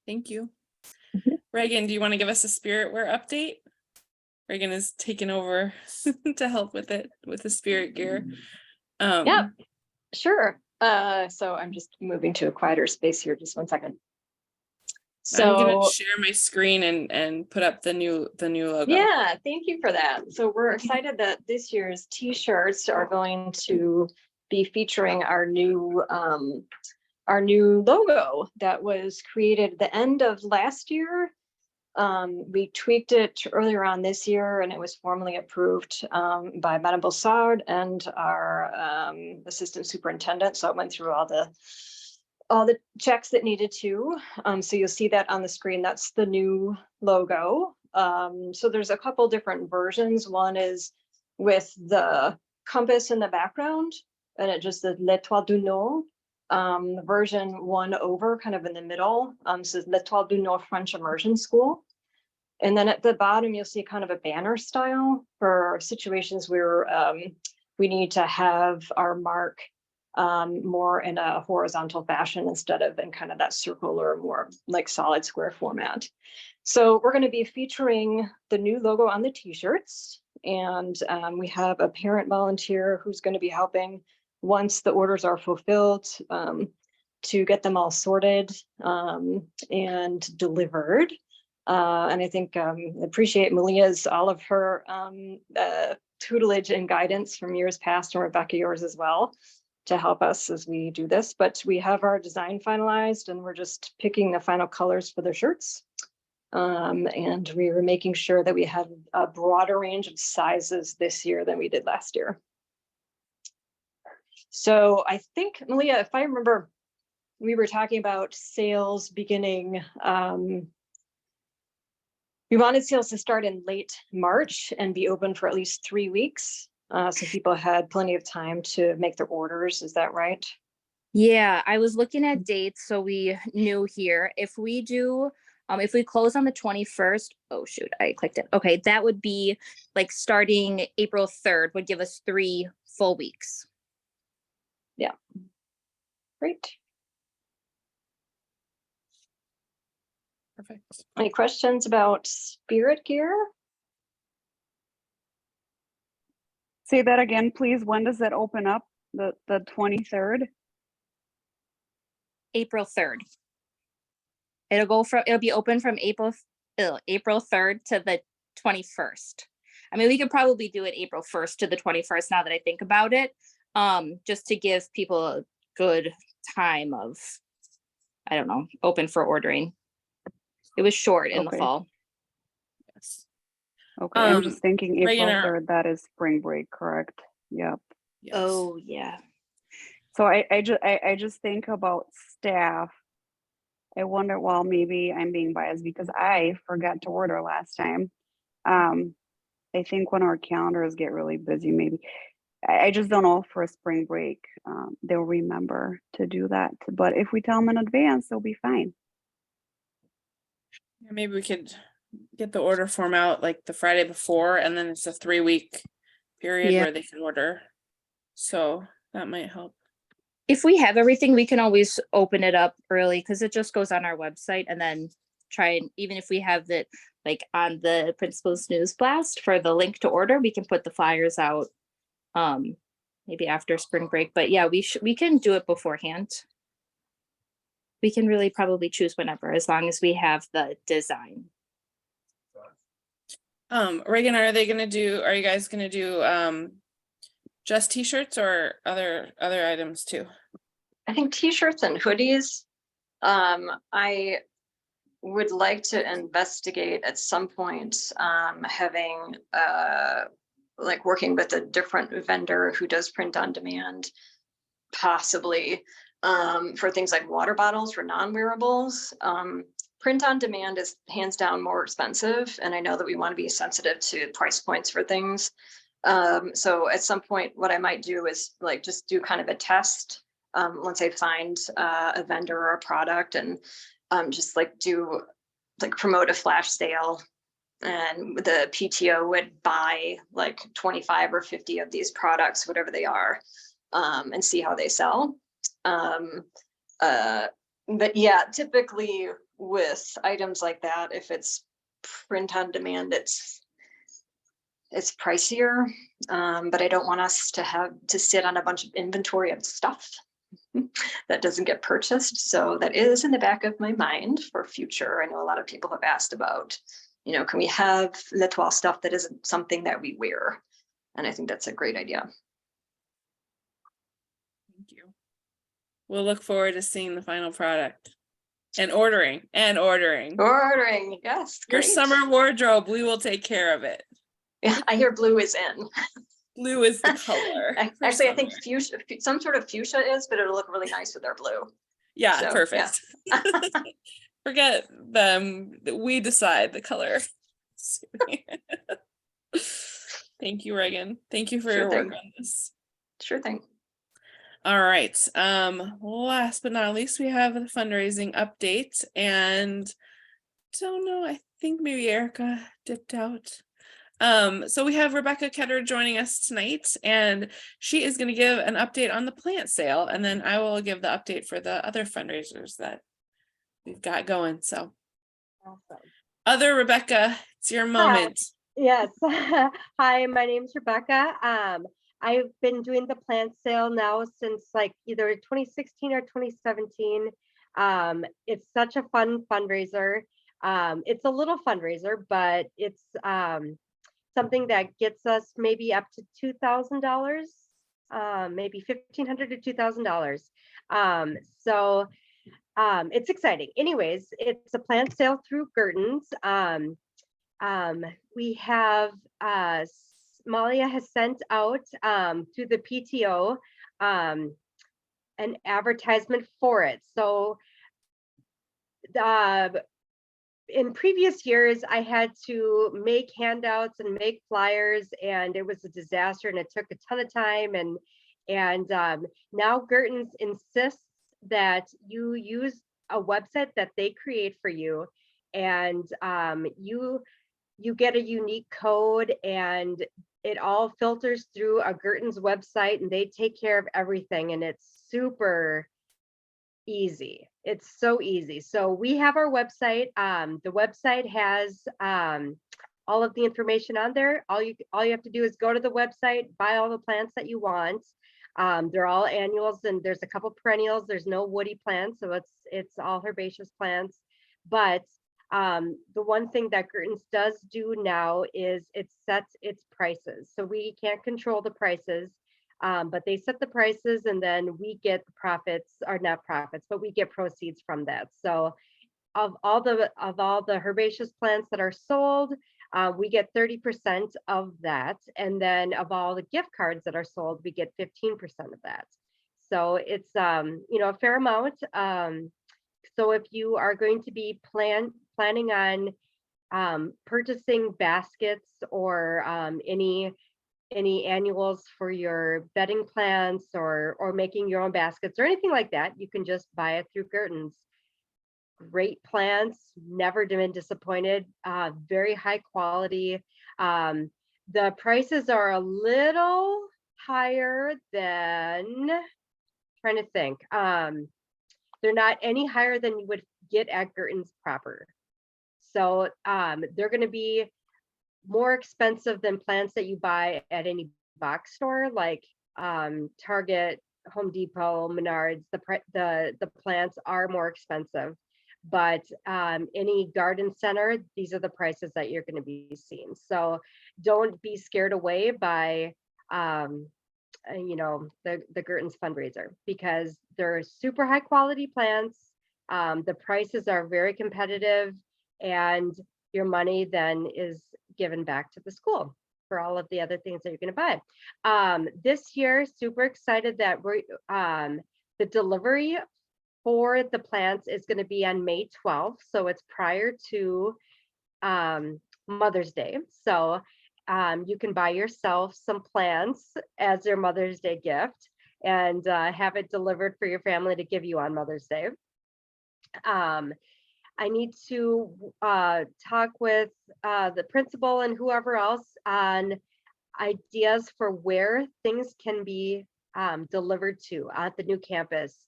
Thank you. Mhm. Reagan, do you want to give us a Spirit Wear update? Reagan is taking over to help with it, with the spirit gear. Yeah, sure. So I'm just moving to a quieter space here. Just one second. I'm gonna So share my screen and put up the new logo. yeah, thank you for that. So we're excited that this year's t-shirts are going to be featuring our new logo that was created at the end of last year. We tweaked it earlier on this year, and it was formally approved by Madame Bossard and our assistant superintendent. So it went through all the checks that needed to. So you'll see that on the screen. That's the new logo. So there's a couple different versions. One is with the compass in the background, and it just says L'Étoile du Nord. Version 1 over, kind of in the middle, says L'Étoile du Nord French Immersion School. And then at the bottom, you'll see kind of a banner style for situations where we need to have our mark more in a horizontal fashion instead of in kind of that circle or more like solid square format. So we're going to be featuring the new logo on the t-shirts, and we have a parent volunteer who's going to be helping once the orders are fulfilled to get them all sorted and delivered. And I think appreciate Malia's, all of her tutelage and guidance from years past, and Rebecca, yours as well, to help us as we do this. But we have our design finalized, and we're just picking the final colors for the shirts. And we were making sure that we have a broader range of sizes this year than we did last year. So I think, Malia, if I remember, we were talking about sales beginning, we wanted sales to start in late March and be open for at least 3 weeks. So people had plenty of time to make their orders. Is that right? yeah, I was looking at dates, so we knew here if we do, if we close on the 21st, oh shoot, I clicked it. Okay, that would be like starting April 3rd would give us 3 full weeks. Yeah. Great. Perfect. Any questions about spirit gear? Say that again, please. When does that open up? The 23rd? April 3rd. It'll be open from April 3rd to the 21st. I mean, we could probably do it April 1st to the 21st now that I think about it. Just to give people a good time of, I don't know, open for ordering. It was short in the Okay. fall. Yes. Okay, I'm just thinking Reagan, April 3rd, that is spring break, correct? Yep. Yes. Oh, yeah. So I just think about staff. I wonder, well, maybe I'm being biased because I forgot to order last time. I think when our calendars get really busy, maybe, I just don't know for a spring break, they'll remember to do that. But if we tell them in advance, they'll be fine. Yeah, maybe we could get the order form out like the Friday before, and then it's a 3-week period Yeah. where they can order. So that might help. If we have everything, we can always open it up early because it just goes on our website and then try and even if we have that like on the principal's news blast for the link to order, we can put the flyers out maybe after spring break. But yeah, we can do it beforehand. We can really probably choose whenever as long as we have the design. Reagan, are you guys gonna do just t-shirts or other items too? I think t-shirts and hoodies. I would like to investigate at some point having like working with a different vendor who does print on demand, possibly for things like water bottles for non-wearables. Print on demand is hands down more expensive, and I know that we want to be sensitive to price points for things. So at some point, what I might do is like just do kind of a test once I find a vendor or a product, and just like promote a flash sale, and the PTO would buy like 25 or 50 of these products, whatever they are, and see how they sell. But yeah, typically with items like that, if it's print on demand, it's pricier, but I don't want us to have to sit on a bunch of inventory of stuff that doesn't get purchased. So that is in the back of my mind for future. I know a lot of people have asked about, can we have L'Etoile stuff that isn't something that we wear? And I think that's a great idea. Thank you. We'll look forward to seeing the final product and ordering. Ordering, yes. Your Great. summer wardrobe, we will take care of it. Yeah, I hear blue is in. Blue is the color. for Actually, I think summer. fuchsia, some sort of fuchsia is, but it'll look really nice with our blue. Yeah, So, perfect. Forget them. We decide the color. Thank you, Reagan. Thank you for Sure your work thing. on this. Sure thing. All right. Last but not least, we have the fundraising update, and don't know, I think maybe Erica dipped out. So we have Rebecca Ketter joining us tonight, and she is going to give an update on the plant sale, and then I will give the update for the other fundraisers that we've got going. So Awesome. other Rebecca, it's your moment. Yes. Hi, my name's Rebecca. I've been doing the plant sale now since like either 2016 or 2017. It's such a fun fundraiser. It's a little fundraiser, but it's something that gets us maybe up to $2,000, maybe $1,500 to $2,000. So it's exciting. Anyways, it's a plant sale through Gertens. We have Malia has sent out to the PTO an advertisement for it. So in previous years, I had to make handouts and make flyers, and it was a disaster, and it took a ton of time. And now Gertens insists that you use a website that they create for you, and you get a unique code, and it all filters through a Gertens website, and they take care of everything, and it's super easy. It's so easy. So we have our website. The website has all of the information on there. All you have to do is go to the website, buy all the plants that you want. They're all annuals, and there's a couple perennials. There's no woody plants, so it's all herbaceous plants. But the one thing that Gertens does do now is it sets its prices. So we can't control the prices, but they set the prices and then we get profits, or not profits, but we get proceeds from that. So of all the herbaceous plants that are sold, we get 30% of that. And then of all the gift cards that are sold, we get 15% of that. So it's, you know, a fair amount. So if you are going to be planning on purchasing baskets or any annuals for your bedding plants or making your own baskets or anything like that, you can just buy it through Gertens. Great plants, never been disappointed, very high quality. The prices are a little higher than, trying to think, they're not any higher than you would get at Gertens proper. So they're going to be more expensive than plants that you buy at any box store like Target, Home Depot, Menards. The plants are more expensive, but any garden center, these are the prices that you're going to be seeing. So don't be scared away by you know, the Gertens fundraiser, because they're super high quality plants. The prices are very competitive, and your money then is given back to the school for all of the other things that you're going to buy. This year, super excited that we're the delivery for the plants is going to be on May 12th. So it's prior to Mother's Day. So you can buy yourself some plants as your Mother's Day gift and have it delivered for your family to give you on Mother's Day. I need to talk with the principal and whoever else on ideas for where things can be delivered to at the new campus.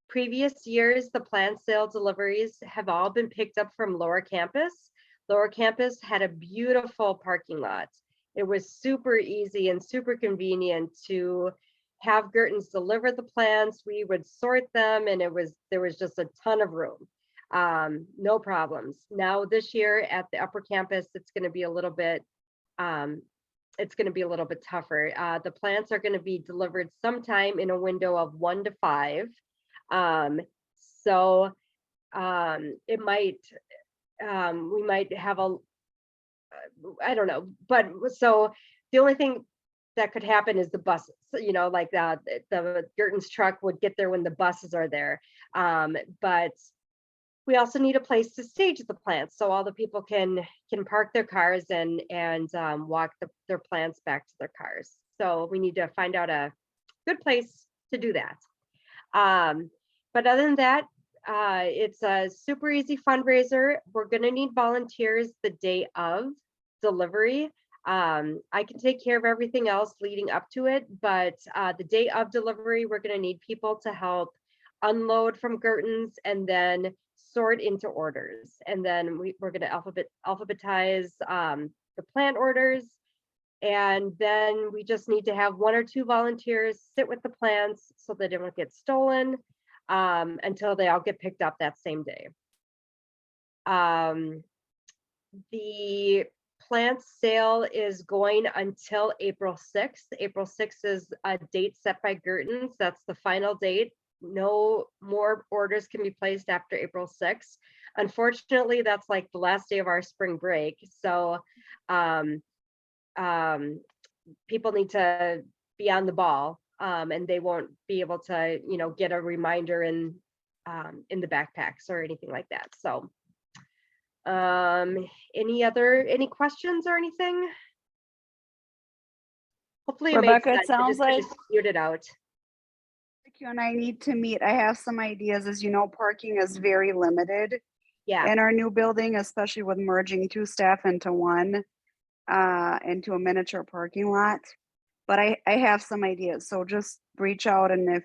Previous years, the plant sale deliveries have all been picked up from Lower Campus. Lower Campus had a beautiful parking lot. It was super easy and super convenient to have Gertens deliver the plants. We would sort them, and there was just a ton of room. No problems. Now this year at the Upper Campus, it's going to be a little bit tougher. The plants are going to be delivered sometime in a window of 1 to 5. So it might, we might have I don't know, but so the only thing that could happen is the buses, you know, like the Gertens truck would get there when the buses are there. But we also need a place to stage the plants so all the people can park their cars and walk their plants back to their cars. So we need to find out a good place to do that. But other than that, it's a super easy fundraiser. We're going to need volunteers the day of delivery. I can take care of everything else leading up to it, but the day of delivery, we're going to need people to help unload from Gertens and then sort into orders. And then we're going to alphabetize the plant orders. And then we just need to have 1 or 2 volunteers sit with the plants so that it won't get stolen until they all get picked up that same day. The plant sale is going until April 6th. April 6th is a date set by Gertens. That's the final date. No more orders can be placed after April 6th. Unfortunately, that's like the last day of our spring break. So people need to be on the ball, and they won't be able to, you know, get a reminder in the backpacks or anything like that. So any questions or anything? Hopefully it Rebecca, makes it sense. I sounds like just muted out. you and I need to meet. I have some ideas. As you know, parking is very limited Yeah. in our new building, especially with merging 2 staff into one, into a miniature parking lot. But I have some ideas. So just reach out, and if,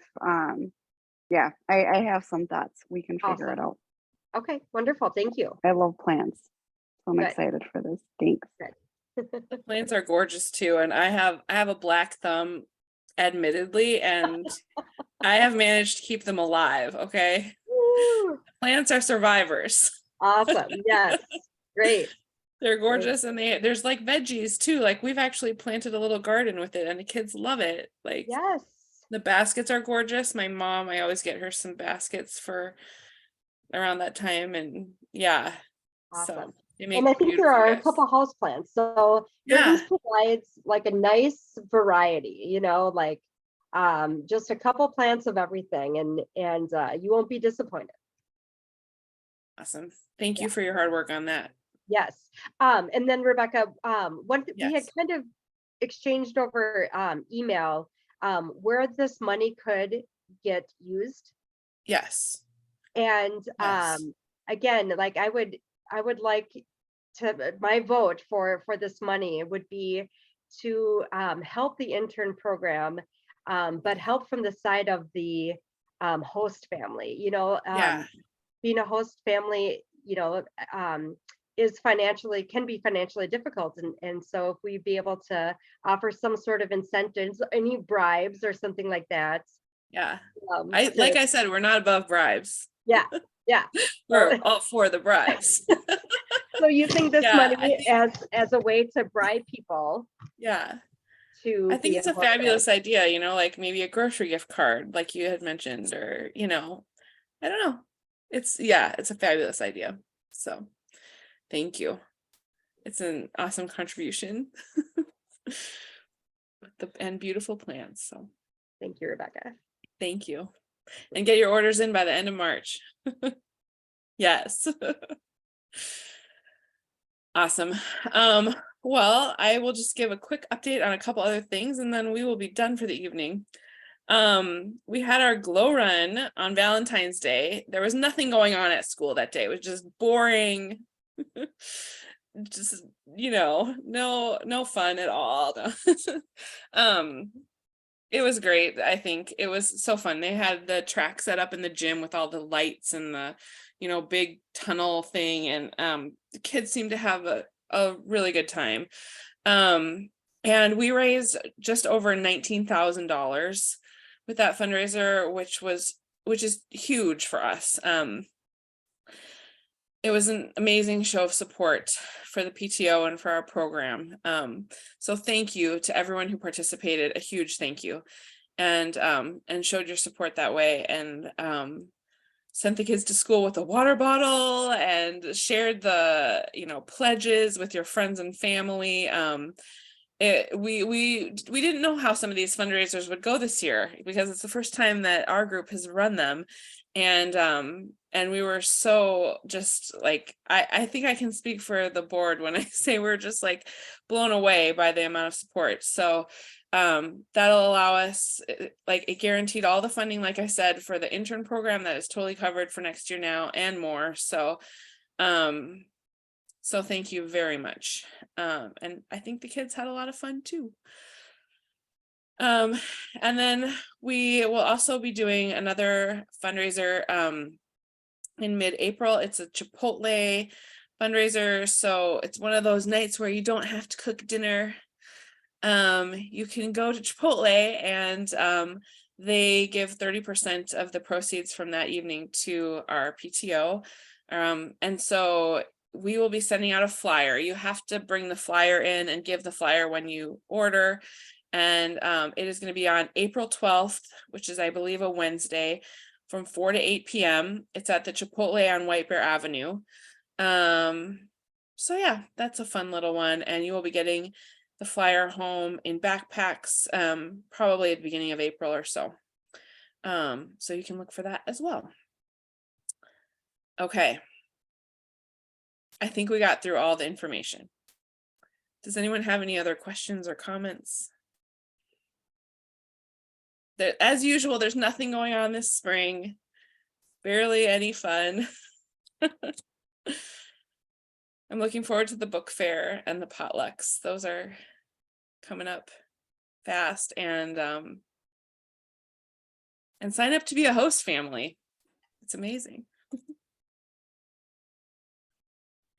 yeah, I have some thoughts. We can figure it out. Okay, wonderful. Thank you. I love plants. So I'm Good. excited for this. Thanks. The plants are gorgeous too, and I have a black thumb, admittedly, and I have managed to keep them alive. Okay, Woo! plants are survivors. Awesome. Yes. Great. They're gorgeous, and there's like veggies too. Like we've actually planted a little garden with it, and the kids love it. Like Yes. the baskets are gorgeous. My mom, I always get her some baskets for around that time, and yeah, so Awesome. they make And I think there beautiful are a gifts. couple house plants. So Yeah. this provides like a nice variety, like just a couple plants of everything, and you won't be disappointed. Awesome. Thank you for your hard work on that. Yes. And then Rebecca, we had Yes. kind of exchanged over email where this money could get used. Yes. And Yes. again, like I would like to, my vote for this money would be to help the intern program, but help from the side of the host family. Yeah. Being a host family, can be financially difficult, and so if we'd be able to offer some sort of incentives, any bribes or something like that. Yeah. to- Like I said, we're not above bribes. yeah. We're all for the bribes. So using this Yeah, I money think- as a way to bribe people Yeah. to I think be it's a involved. fabulous idea, like maybe a grocery gift card, like you had mentioned, or, I don't know. It's a fabulous idea. So thank you. It's an awesome contribution. And beautiful plans. So Thank you, Rebecca. thank you. And get your orders in by the end of March. Yes. Awesome. Well, I will just give a quick update on a couple other things, and then we will be done for the evening. We had our glow run on Valentine's Day. There was nothing going on at school that day. It was just boring. Just, no fun at all. It was great. I think it was so fun. They had the track set up in the gym with all the lights and the, big tunnel thing. And the kids seemed to have a really good time. And we raised just over $19,000 with that fundraiser, which is huge for us. It was an amazing show of support for the PTO and for our program. So thank you to everyone who participated, a huge thank you, and showed your support that way, and sent the kids to school with a water bottle and shared the, pledges with your friends and family. We didn't know how some of these fundraisers would go this year, because it's the first time that our group has run them. And we were so just like, I think I can speak for the board when I say we're just like blown away by the amount of support. So that'll allow us, like, it guaranteed all the funding, like I said, for the intern program that is totally covered for next year now and more. So thank you very much. And I think the kids had a lot of fun too. And then we will also be doing another fundraiser in mid-April. It's a Chipotle fundraiser. So it's one of those nights where you don't have to cook dinner. You can go to Chipotle, and they give 30% of the proceeds from that evening to our PTO. And so we will be sending out a flyer. You have to bring the flyer in and give the flyer when you order. And it is going to be on April 12th, which is, I believe, a Wednesday, from 4 to 8 p.m. It's at the Chipotle on White Bear Avenue. So yeah, that's a fun little one. And you will be getting the flyer home in backpacks, probably at the beginning of April or so. So you can look for that as well. Okay. I think we got through all the information. Does anyone have any other questions or comments? As usual, there's nothing going on this spring. Barely any fun. I'm looking forward to the book fair and the potlucks. Those are coming up fast, and sign up to be a host family. It's amazing.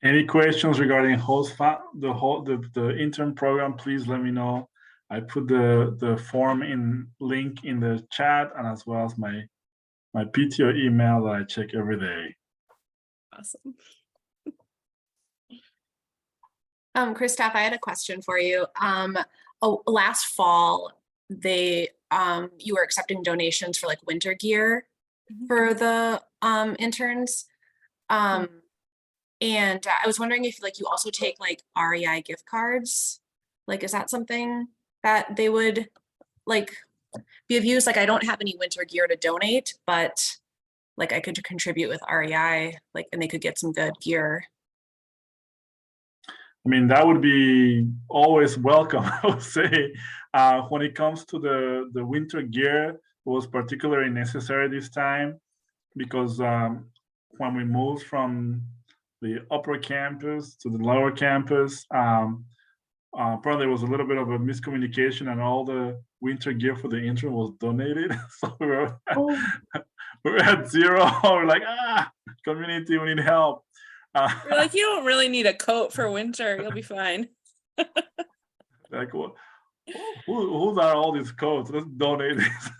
Any questions regarding the intern program, please let me know. I put the form link in the chat, and as well as my PTO email that I check every day. Awesome. Christoph, I had a question for you. Last fall, you were accepting donations for like winter gear for the interns. And I was wondering if like you also take like REI gift cards. Like, is that something that they would like be of use? Like, I don't have any winter gear to donate, but like I could contribute with REI, like, and they could get some good gear. I mean, that would be always welcome, I would say. When it comes to the winter gear, it was particularly necessary this time because when we moved from the upper campus to the lower campus, probably there was a little bit of a miscommunication and all the winter gear for the intern was donated. So we were at zero. We're like, community, we need help. We're like, you don't really need a coat for winter. You'll be fine. Like, who's are all these coats? Let's donate this.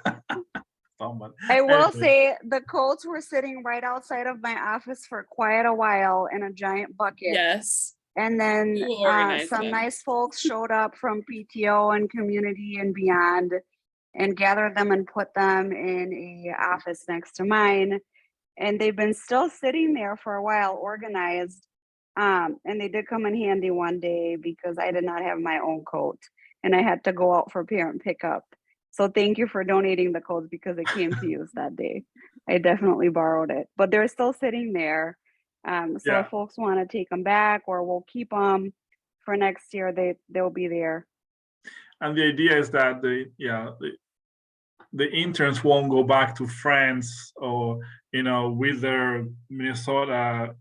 I will say the coats were sitting right outside of my office for quite a while in a giant bucket. Yes. And then You organized some them. nice folks showed up from PTO and community and beyond and gathered them and put them in a office next to mine. And they've been still sitting there for a while, organized. And they did come in handy one day because I did not have my own coat and I had to go out for parent pickup. So thank you for donating the coats because it came to use that day. I definitely borrowed it, but they're still sitting there. So if folks want to take them back or we'll keep them for next year, they'll be there. And the idea is that the interns won't go back to France or, with their Minnesota,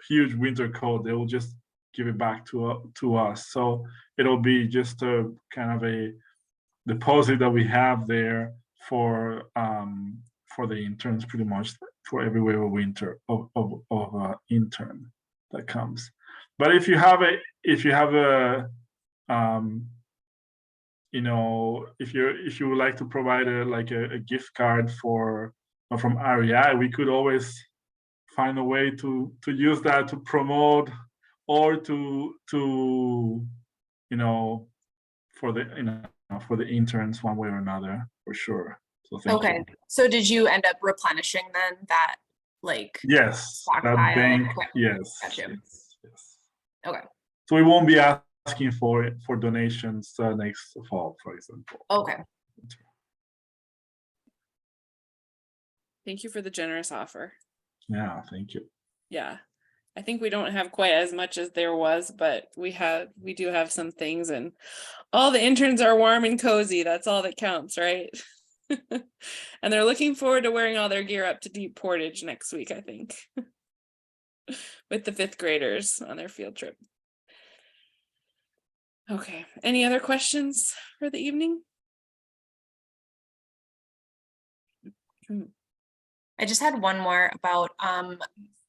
huge winter coat. They will just give it back to us. So it'll be just a kind of a deposit that we have there for the interns, pretty much for every winter of intern that comes. But if you have a if you would like to provide a gift card from REI, we could always find a way to use that to promote or to for the interns one way or another, for sure. So thank you. So did you end up replenishing then that Yes, that stockpile? bank, Okay. yes. Gotcha. Yes. Okay. So we won't be asking for donations next fall, for example. Okay. Thank you for the generous offer. Yeah, thank you. Yeah. I think we don't have quite as much as there was, but we do have some things, and all the interns are warm and cozy. That's all that counts, right? And they're looking forward to wearing all their gear up to Deep Portage next week, I think, with the 5th graders on their field trip. Okay, any other questions for the evening? I just had one more about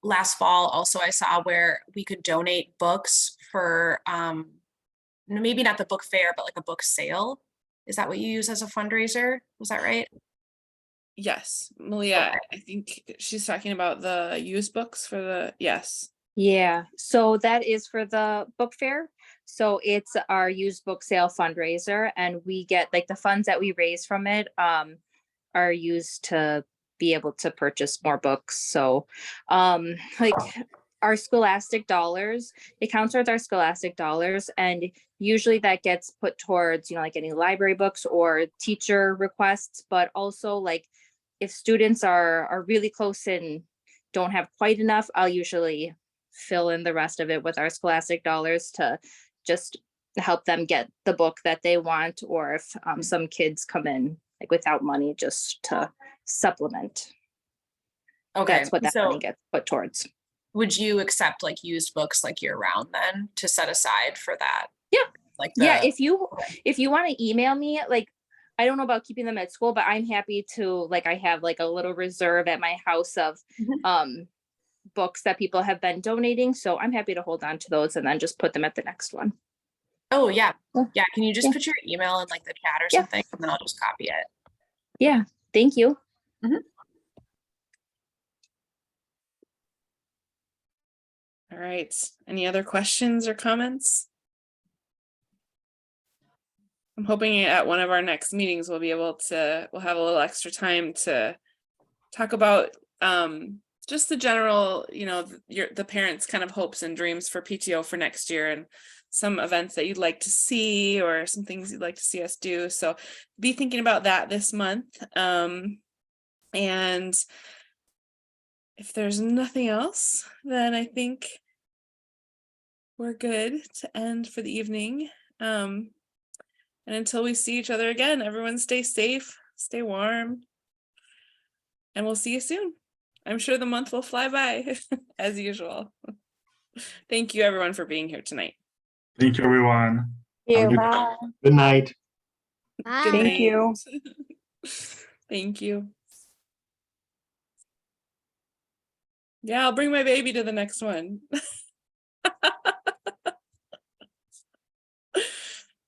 last fall. Also, I saw where we could donate books for maybe not the book fair, but like a book sale. Is that what you use as a fundraiser? Was that right? Yes, Malia, I think she's talking about the used books for the, yes. Yeah, so that is for the book fair. So it's our used book sale fundraiser, and we get like the funds that we raise from it are used to be able to purchase more books. So like our Scholastic dollars, it counts towards our Scholastic dollars, and usually that gets put towards, like any library books or teacher requests, but also like if students are really close and don't have quite enough, I'll usually fill in the rest of it with our Scholastic dollars to just help them get the book that they want, or if some kids come in like without money, just to supplement. Okay, That's what that money gets put towards. Would you accept like used books like year round then to set aside for that? Yeah. Like yeah, if you want to email me, like I don't know about keeping them at school, but I'm happy to, like I have like a little reserve at my house of books that people have been donating. So I'm happy to hold on to those and then just put them at the next one. Oh yeah. Yeah. Can you just put your email in like the chat or something, and then I'll just copy it. Yeah. Thank you. All right. Any other questions or comments? I'm hoping at one of our next meetings, we'll have a little extra time to talk about just the general, the parents' kind of hopes and dreams for PTO for next year, and some events that you'd like to see or some things you'd like to see us do. So be thinking about that this month. And if there's nothing else, then I think we're good to end for the evening. And until we see each other again, everyone stay safe, stay warm, and we'll see you soon. I'm sure the month will fly by as usual. Thank you everyone for being here tonight. Thank you, everyone. Have a good- Bye. Good night. Good Thank night. you. Thank you. Yeah, I'll bring my baby to the next one.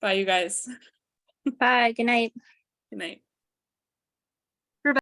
Bye, you guys. Bye, good night. Good night.